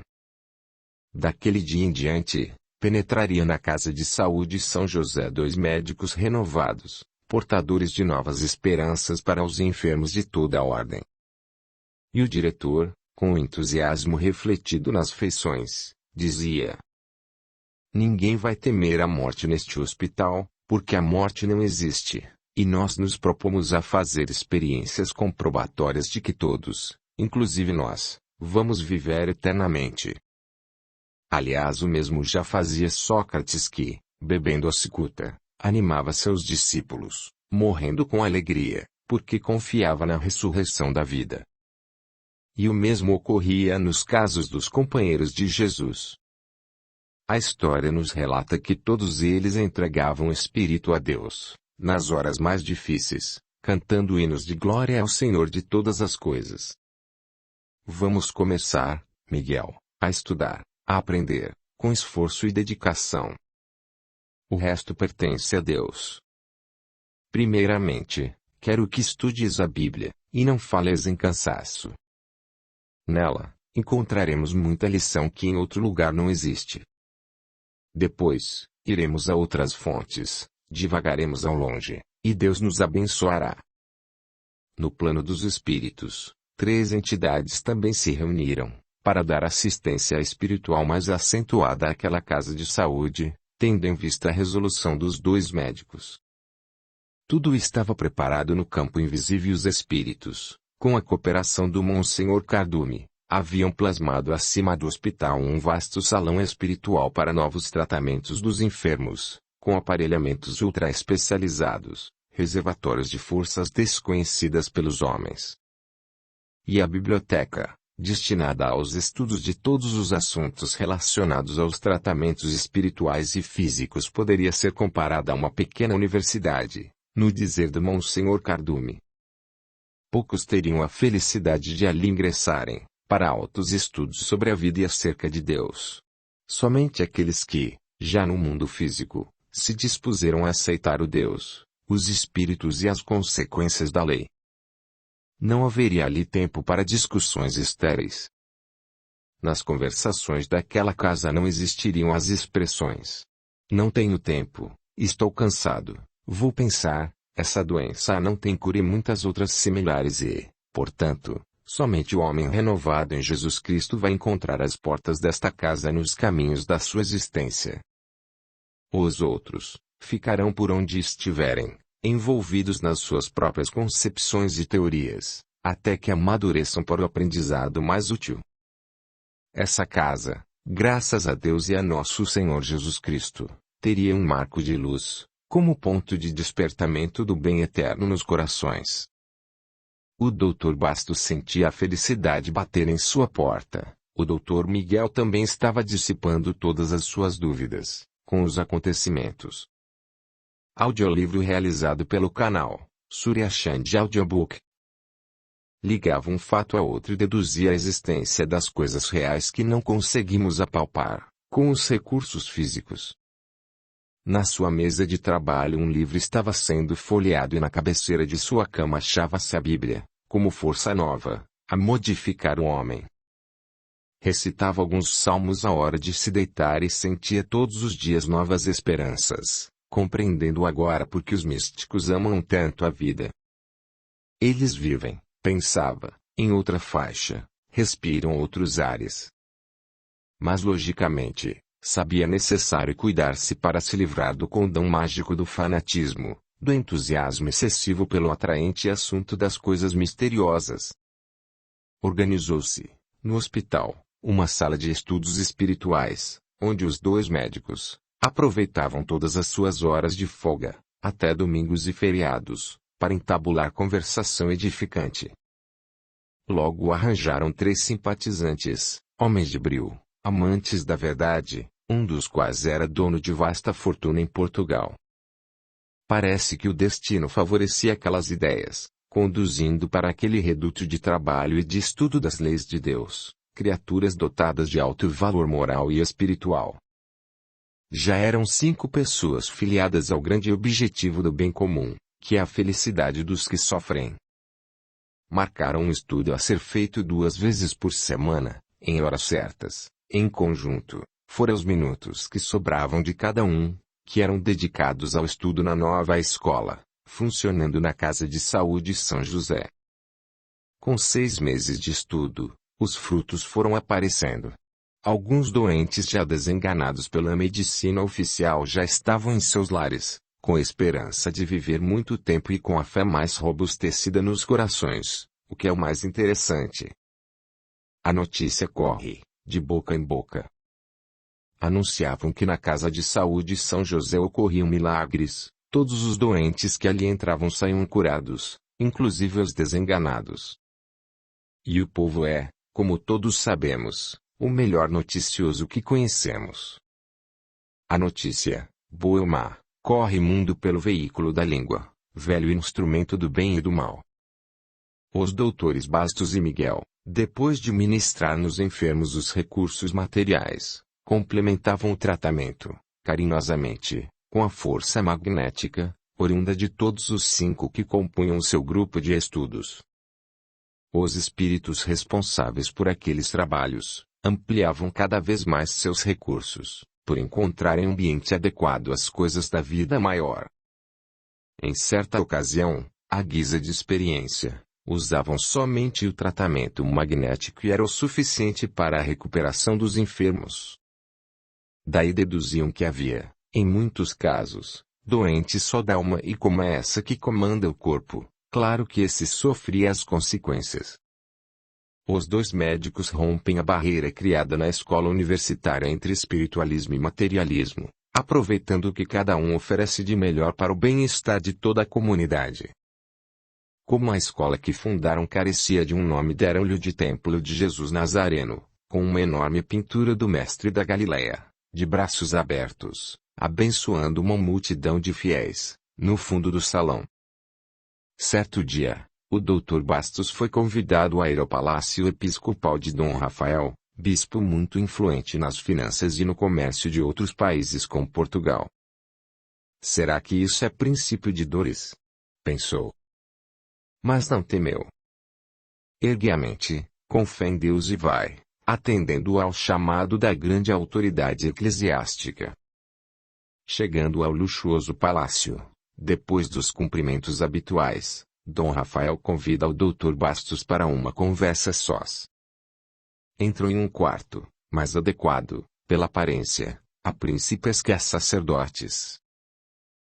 Daquele dia em diante, penetraria na Casa de Saúde São José dois médicos renovados, portadores de novas esperanças para os enfermos de toda a ordem. E o diretor, com entusiasmo refletido nas feições, dizia: ninguém vai temer a morte neste hospital, porque a morte não existe, e nós nos propomos a fazer experiências comprobatórias de que todos, inclusive nós, vamos viver eternamente. Aliás, o mesmo já fazia Sócrates que, bebendo a cicuta, animava seus discípulos, morrendo com alegria, porque confiava na ressurreição da vida. E o mesmo ocorria nos casos dos companheiros de Jesus. A história nos relata que todos eles entregavam o espírito a Deus, nas horas mais difíceis, cantando hinos de glória ao Senhor de todas as coisas. Vamos começar, Miguel, a estudar, a aprender, com esforço e dedicação. O resto pertence a Deus. Primeiramente, quero que estudes a Bíblia, e não fales em cansaço. Nela, encontraremos muita lição que em outro lugar não existe. Depois, iremos a outras fontes, divagaremos ao longe, e Deus nos abençoará. No plano dos espíritos, 3 entidades também se reuniram, para dar assistência espiritual mais acentuada àquela casa de saúde, tendo em vista a resolução dos 2 médicos. Tudo estava preparado no campo invisível e os espíritos, com a cooperação do Monsenhor Cardume, haviam plasmado acima do hospital um vasto salão espiritual para novos tratamentos dos enfermos, com aparelhamentos ultra especializados, reservatórios de forças desconhecidas pelos homens. E a biblioteca, destinada aos estudos de todos os assuntos relacionados aos tratamentos espirituais e físicos, poderia ser comparada a uma pequena universidade, no dizer do Monsenhor Cardume. Poucos teriam a felicidade de ali ingressarem, para altos estudos sobre a vida e acerca de Deus. Somente aqueles que, já no mundo físico, se dispuseram a aceitar o Deus, os espíritos e as consequências da lei. Não haveria ali tempo para discussões estéreis. Nas conversações daquela casa não existiriam as expressões: não tenho tempo, estou cansado, vou pensar, essa doença não tem cura e muitas outras similares e, portanto, somente o homem renovado em Jesus Cristo vai encontrar as portas desta casa nos caminhos da sua existência. Os outros ficarão por onde estiverem, envolvidos nas suas próprias concepções e teorias, até que amadureçam para o aprendizado mais útil. Essa casa, graças a Deus e a nosso Senhor Jesus Cristo, teria um marco de luz, como ponto de despertamento do bem eterno nos corações. O Dr. Bastos sentia a felicidade bater em sua porta. O Dr. Miguel também estava dissipando todas as suas dúvidas, com os acontecimentos. Audiolivro realizado pelo canal Surya Chand Audiobook. Ligava um fato a outro e deduzia a existência das coisas reais que não conseguimos apalpar, com os recursos físicos. Na sua mesa de trabalho um livro estava sendo folheado e na cabeceira de sua cama achava-se a Bíblia, como força nova, a modificar o homem. Recitava alguns salmos à hora de se deitar e sentia todos os dias novas esperanças, compreendendo agora por que os místicos amam tanto a vida. Eles vivem, pensava, em outra faixa, respiram outros ares. Mas logicamente, sabia necessário cuidar-se para se livrar do condão mágico do fanatismo, do entusiasmo excessivo pelo atraente assunto das coisas misteriosas. Organizou-se, no hospital, uma sala de estudos espirituais, onde os 2 médicos, Aproveitavam todas as suas horas de folga, até domingos e feriados, para entabular conversação edificante. Logo arranjaram 3 simpatizantes, homens de brio, amantes da verdade, um dos quais era dono de vasta fortuna em Portugal. Parece que o destino favorecia aquelas ideias, conduzindo para aquele reduto de trabalho e de estudo das leis de Deus, criaturas dotadas de alto valor moral e espiritual. Já eram 5 pessoas filiadas ao grande objetivo do bem comum, que é a felicidade dos que sofrem. Marcaram um estudo a ser feito 2 vezes por semana, em horas certas, em conjunto. Foram os minutos que sobravam de cada um, que eram dedicados ao estudo na nova escola, funcionando na Casa de Saúde São José. Com 6 meses de estudo, os frutos foram aparecendo. Alguns doentes já desenganados pela medicina oficial já estavam em seus lares, com a esperança de viver muito tempo e com a fé mais robustecida nos corações, o que é o mais interessante. A notícia corre, de boca em boca. Anunciavam que na Casa de Saúde São José ocorriam milagres, todos os doentes que ali entravam saíam curados, inclusive os desenganados. E o povo é, como todos sabemos, o melhor noticioso que conhecemos. A notícia, boa ou má, corre mundo pelo veículo da língua, velho instrumento do bem e do mal. Os doutores Bastos e Miguel, depois de ministrar nos enfermos os recursos materiais, complementavam o tratamento, carinhosamente, com a força magnética, oriunda de todos os 5 que compunham o seu grupo de estudos. Os espíritos responsáveis por aqueles trabalhos, ampliavam cada vez mais seus recursos, por encontrarem ambiente adequado às coisas da vida maior. Em certa ocasião, à guisa de experiência, usavam somente o tratamento magnético e era o suficiente para a recuperação dos enfermos. Daí deduziam que havia, em muitos casos, doentes só da alma e como é essa que comanda o corpo, claro que esse sofria as consequências. Os 2 médicos rompem a barreira criada na escola universitária entre espiritualismo e materialismo, aproveitando o que cada um oferece de melhor para o bem-estar de toda a comunidade. Como a escola que fundaram carecia de um nome, deram-lhe o de Templo de Jesus Nazareno, com uma enorme pintura do Mestre da Galileia, de braços abertos, abençoando uma multidão de fiéis, no fundo do salão. Certo dia, o Dr. Bastos foi convidado a ir ao Palácio Episcopal de Dom Rafael, bispo muito influente nas finanças e no comércio de outros países com Portugal. Será que isso é princípio de dores? Pensou. Mas não temeu. Ergue a mente, com fé em Deus e vai, atendendo ao chamado da grande autoridade eclesiástica. Chegando ao luxuoso palácio, depois dos cumprimentos habituais, Dom Rafael convida o Dr. Bastos para uma conversa sós. Entrou em um quarto, mais adequado, pela aparência, a príncipes que a sacerdotes.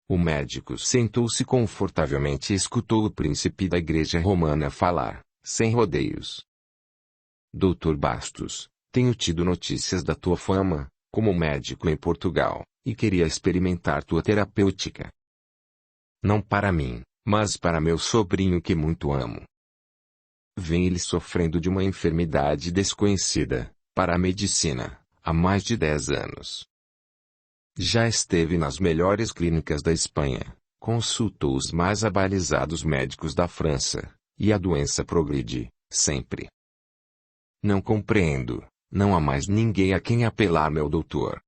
O médico sentou-se confortavelmente e escutou o príncipe da igreja romana falar, sem rodeios. Dr. Bastos, tenho tido notícias da tua fama, como médico em Portugal, e queria experimentar tua terapêutica. Não para mim, mas para meu sobrinho que muito amo. Vem ele sofrendo de uma enfermidade desconhecida, para a medicina, há mais de 10 anos. Já esteve nas melhores clínicas da Espanha, consultou os mais abalizados médicos da França, e a doença progride, sempre. Não compreendo, não há mais ninguém a quem apelar, meu doutor.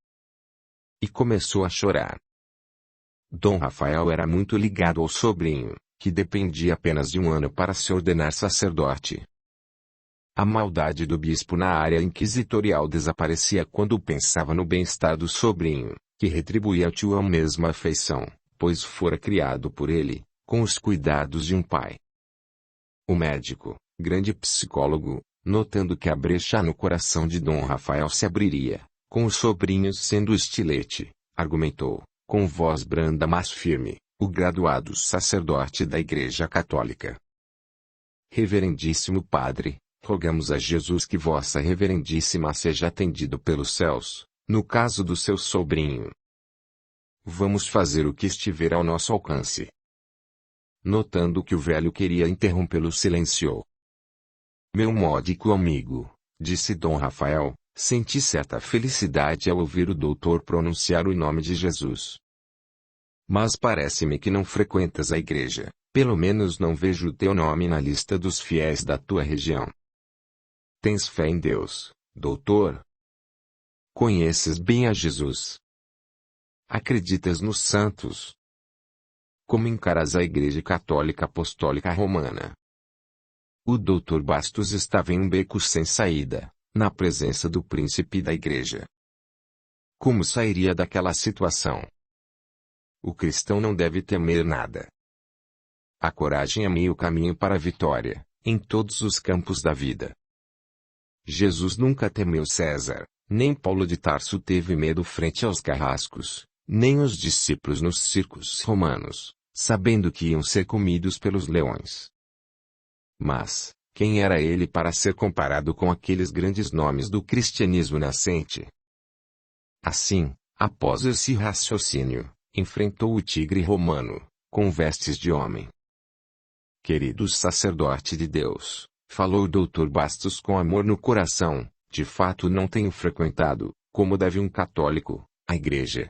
E começou a chorar. Dom Rafael era muito ligado ao sobrinho, que dependia apenas de 1 ano para se ordenar sacerdote. A maldade do bispo na área inquisitorial desaparecia quando pensava no bem-estar do sobrinho, que retribuía ao tio a mesma afeição, pois fora criado por ele, com os cuidados de um pai. O médico, grande psicólogo, notando que a brecha no coração de Dom Rafael se abriria, com os sobrinhos sendo o estilete, argumentou, com voz branda mas firme, o graduado sacerdote da Igreja Católica. Reverendíssimo Padre, rogamos a Jesus que vossa reverendíssima seja atendido pelos céus, no caso do seu sobrinho. Vamos fazer o que estiver ao nosso alcance. Notando que o velho queria interrompê-lo, silenciou. Meu módico amigo, disse Dom Rafael, senti certa felicidade ao ouvir o doutor pronunciar o nome de Jesus. Mas parece-me que não frequentas a igreja, pelo menos não vejo o teu nome na lista dos fiéis da tua região. Tens fé em Deus, doutor? Conheces bem a Jesus? Acreditas nos santos? Como encaras a Igreja Católica Apostólica Romana? O doutor Bastos estava em um beco sem saída, na presença do príncipe da igreja. Como sairia daquela situação? O cristão não deve temer nada. A coragem é meio caminho para a vitória, em todos os campos da vida. Jesus nunca temeu César, nem Paulo de Tarso teve medo frente aos carrascos, nem os discípulos nos circos romanos, sabendo que iam ser comidos pelos leões. Mas, quem era ele para ser comparado com aqueles grandes nomes do cristianismo nascente? Assim, após esse raciocínio, enfrentou o tigre romano, com vestes de homem. Querido sacerdote de Deus, falou o Dr. Bastos com amor no coração, de fato não tenho frequentado, como deve um católico, a igreja.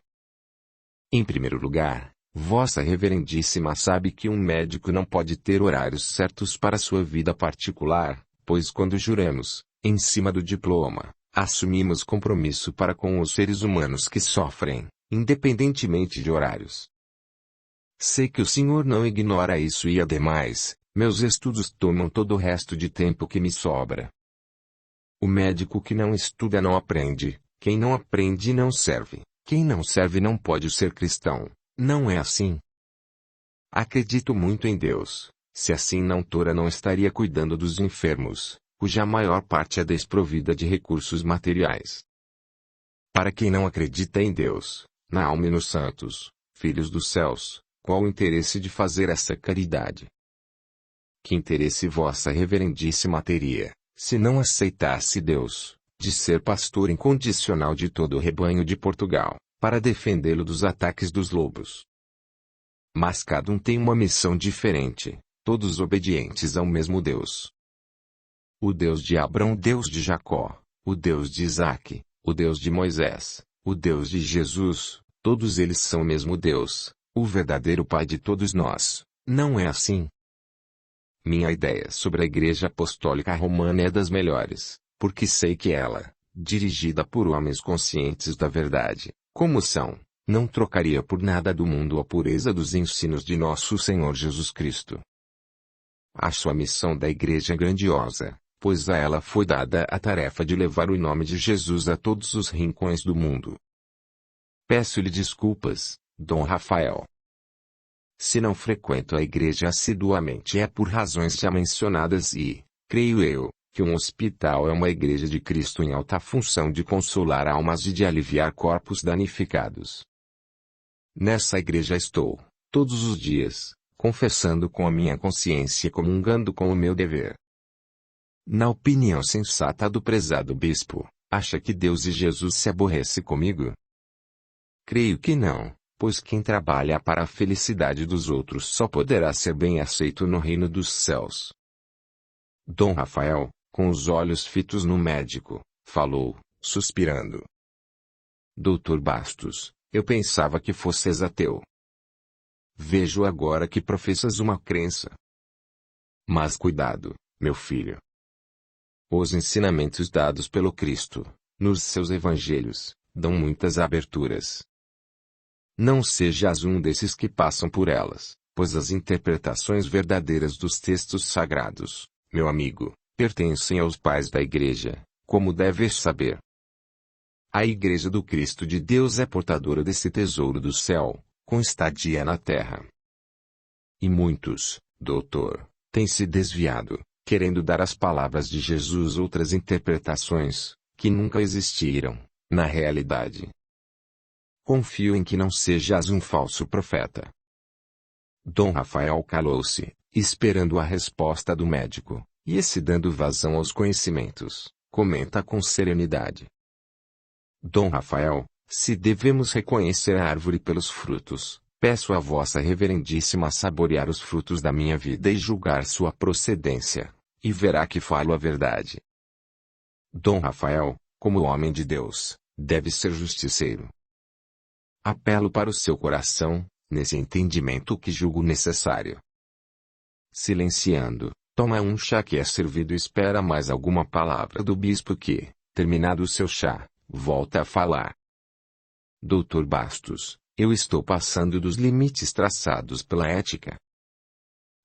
Em primeiro lugar, Vossa Reverendíssima sabe que um médico não pode ter horários certos para sua vida particular, pois quando juramos, em cima do diploma, assumimos compromisso para com os seres humanos que sofrem, independentemente de horários. Sei que o senhor não ignora isso e ademais, meus estudos tomam todo o resto de tempo que me sobra. O médico que não estuda não aprende, quem não aprende não serve, quem não serve não pode ser cristão. Não é assim? Acredito muito em Deus. Se assim não Tora não estaria cuidando dos enfermos, cuja maior parte é desprovida de recursos materiais. Para quem não acredita em Deus, na alma e nos santos, filhos dos céus, qual o interesse de fazer essa caridade? Que interesse Vossa Reverendíssima teria, se não aceitasse Deus, de ser pastor incondicional de todo o rebanho de Portugal, para defendê-lo dos ataques dos lobos? Mas cada um tem uma missão diferente, todos obedientes ao mesmo Deus. O Deus de Abraão, o Deus de Jacó, o Deus de Isaque, o Deus de Moisés, o Deus de Jesus, todos eles são o mesmo Deus, o verdadeiro Pai de todos nós, não é assim? Minha ideia sobre a Igreja Apostólica Romana é das melhores, porque sei que ela, dirigida por homens conscientes da verdade, como são, não trocaria por nada do mundo a pureza dos ensinos de nosso Senhor Jesus Cristo. Acho a missão da Igreja grandiosa, pois a ela foi dada a tarefa de levar o nome de Jesus a todos os rincões do mundo. Peço-lhe desculpas, Dom Rafael. Se não frequento a igreja assiduamente é por razões já mencionadas e, creio eu, que um hospital é uma igreja de Cristo em alta função de consolar almas e de aliviar corpos danificados. Nessa igreja estou, todos os dias, confessando com a minha consciência e comungando com o meu dever. Na opinião sensata do prezado bispo, acha que Deus e Jesus se aborrecem comigo? Creio que não, pois quem trabalha para a felicidade dos outros só poderá ser bem aceito no reino dos céus. Dom Rafael, com os olhos fitos no médico, falou, suspirando. Doutor Bastos, eu pensava que fosses ateu. Vejo agora que professas uma crença. Mas cuidado, meu filho. Os ensinamentos dados pelo Cristo, nos seus evangelhos, dão muitas aberturas. Não sejas um desses que passam por elas, pois as interpretações verdadeiras dos textos sagrados, meu amigo, pertencem aos pais da Igreja, como deves saber. A Igreja do Cristo de Deus é portadora desse tesouro do céu, com estadia na terra. E muitos, doutor, têm se desviado, querendo dar às palavras de Jesus outras interpretações, que nunca existiram, na realidade. Confio em que não sejas um falso profeta. Dom Rafael calou-se, esperando a resposta do médico, e esse dando vazão aos conhecimentos, comenta com serenidade. Dom Rafael, Se devemos reconhecer a árvore pelos frutos, peço a vossa reverendíssima a saborear os frutos da minha vida e julgar sua procedência, e verá que falo a verdade. Dom Rafael, como homem de Deus, deve ser justiceiro. Apelo para o seu coração, nesse entendimento que julgo necessário. Silenciando, toma um chá que é servido e espera mais alguma palavra do bispo que, terminado o seu chá, volta a falar. Doutor Bastos, eu estou passando dos limites traçados pela ética.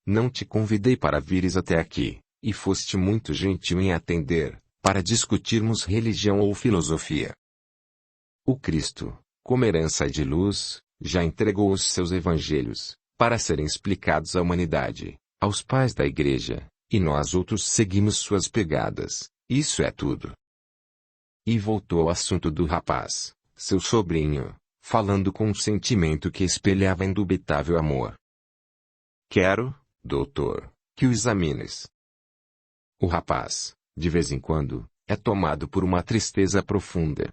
Não te convidei para vires até aqui, e foste muito gentil em atender, para discutirmos religião ou filosofia. O Cristo, como herança de luz, já entregou os seus evangelhos, para serem explicados à humanidade, aos pais da Igreja, e nós outros seguimos suas pegadas, isso é tudo. E voltou ao assunto do rapaz, seu sobrinho, falando com um sentimento que espelhava indubitável amor. Quero, doutor, que o examines. O rapaz, de vez em quando, é tomado por uma tristeza profunda.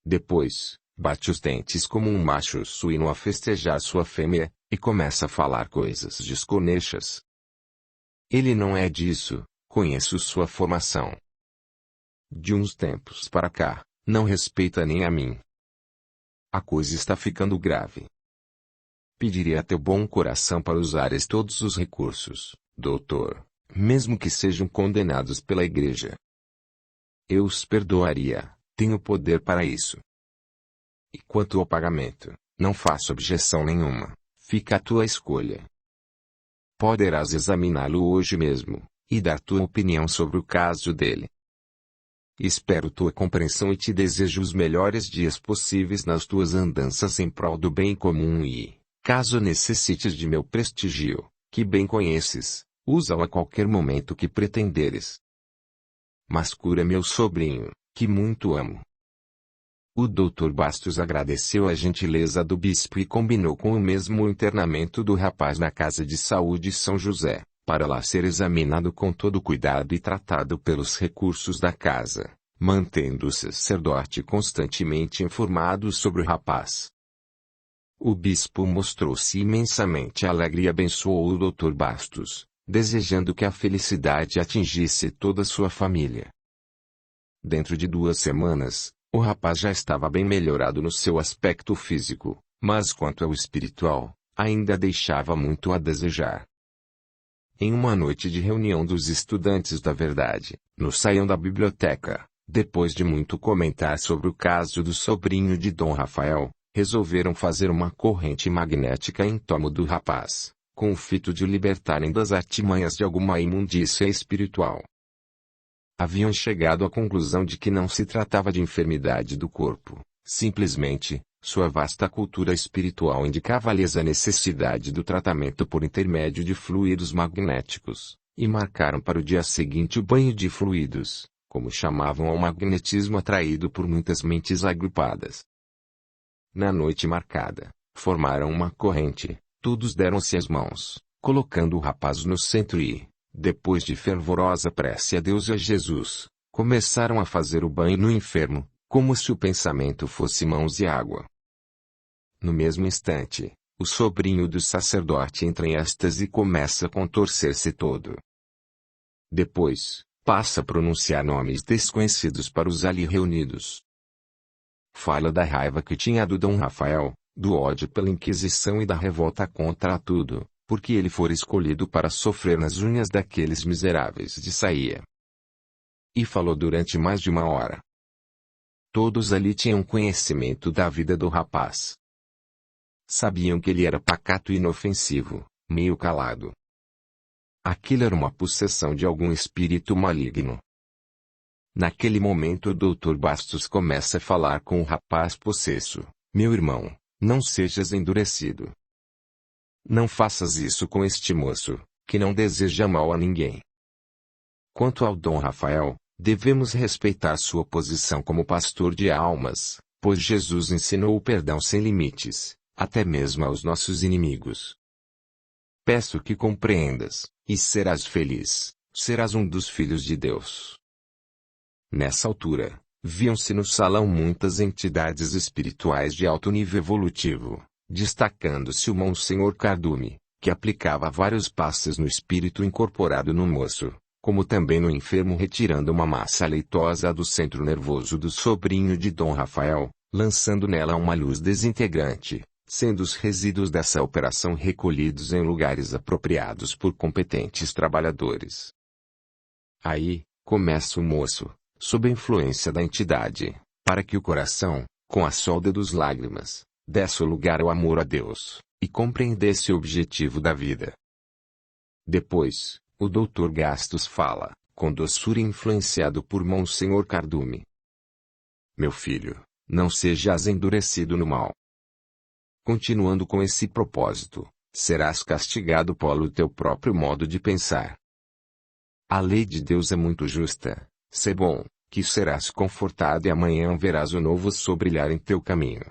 Depois, bate os dentes como um macho suíno a festejar sua fêmea, e começa a falar coisas desconexas. Ele não é disso, conheço sua formação. De uns tempos para cá, não respeita nem a mim. A coisa está ficando grave. Pediria a teu bom coração para usares todos os recursos, doutor, mesmo que sejam condenados pela Igreja. Eu os perdoaria, tenho poder para isso. E quanto ao pagamento, não faço objeção nenhuma, fica a tua escolha. Poderás examiná-lo hoje mesmo, e dar tua opinião sobre o caso dele. Espero tua compreensão e te desejo os melhores dias possíveis nas tuas andanças em prol do bem comum e, caso necessites de meu prestígio, que bem conheces, usa-o a qualquer momento que pretenderes. Mas cura meu sobrinho, que muito amo. O Dr. Bastos agradeceu a gentileza do bispo e combinou com o mesmo o internamento do rapaz na Casa de Saúde São José, para lá ser examinado com todo cuidado e tratado pelos recursos da casa, mantendo o sacerdote constantemente informado sobre o rapaz. O bispo mostrou-se imensamente alegre e abençoou o Dr. Bastos, desejando que a felicidade atingisse toda a sua família. Dentro de 2 semanas, o rapaz já estava bem melhorado no seu aspecto físico, mas quanto ao espiritual, ainda deixava muito a desejar. Em uma noite de reunião dos estudantes da verdade, no saião da biblioteca, depois de muito comentar sobre o caso do sobrinho de Dom Rafael, resolveram fazer uma corrente magnética em torno do rapaz, com o fito de o libertarem das artimanhas de alguma imundícia espiritual. Haviam chegado à conclusão de que não se tratava de enfermidade do corpo, simplesmente, sua vasta cultura espiritual indicava-lhes a necessidade do tratamento por intermédio de fluidos magnéticos, e marcaram para o dia seguinte o banho de fluidos, como chamavam ao magnetismo atraído por muitas mentes agrupadas. Na noite marcada, formaram uma corrente, todos deram-se as mãos, colocando o rapaz no centro e, depois de fervorosa prece a Deus e a Jesus, começaram a fazer o banho no enfermo, como se o pensamento fosse mãos e água. No mesmo instante, o sobrinho do sacerdote entra em êxtase e começa a contorcer-se todo. Depois, passa a pronunciar nomes desconhecidos para os ali reunidos. Fala da raiva que tinha do Dom Rafael, do ódio pela Inquisição e da revolta contra tudo, porque ele fora escolhido para sofrer nas unhas daqueles miseráveis de Saía. E falou durante mais de 1 hora. Todos ali tinham conhecimento da vida do rapaz. Sabiam que ele era pacato e inofensivo, meio calado. Aquilo era uma possessão de algum espírito maligno. Naquele momento o Dr. Bastos começa a falar com o rapaz possesso. Meu irmão, não sejas endurecido. Não faças isso com este moço, que não deseja mal a ninguém. Quanto ao Dom Rafael, devemos respeitar sua posição como pastor de almas, pois Jesus ensinou o perdão sem limites, até mesmo aos nossos inimigos. Peço que compreendas, e serás feliz, serás um dos filhos de Deus. Nessa altura, Viam-se no salão muitas entidades espirituais de alto nível evolutivo, destacando-se o Monsenhor Cardume, que aplicava vários passes no espírito incorporado no moço, como também no enfermo, retirando uma massa leitosa do centro nervoso do sobrinho de Dom Rafael, lançando nela uma luz desintegrante, sendo os resíduos dessa operação recolhidos em lugares apropriados por competentes trabalhadores. Aí, começa o moço, sob a influência da entidade, para que o coração, com a solda dos lágrimas, desse lugar ao amor a Deus, e compreendesse o objetivo da vida. Depois, o Dr. Gastos fala, com doçura influenciado por Monsenhor Cardume. Meu filho, não sejas endurecido no mal. Continuando com esse propósito, serás castigado pelo teu próprio modo de pensar. A lei de Deus é muito justa. Sê bom, que serás confortado e amanhã verás o novo sol brilhar em teu caminho.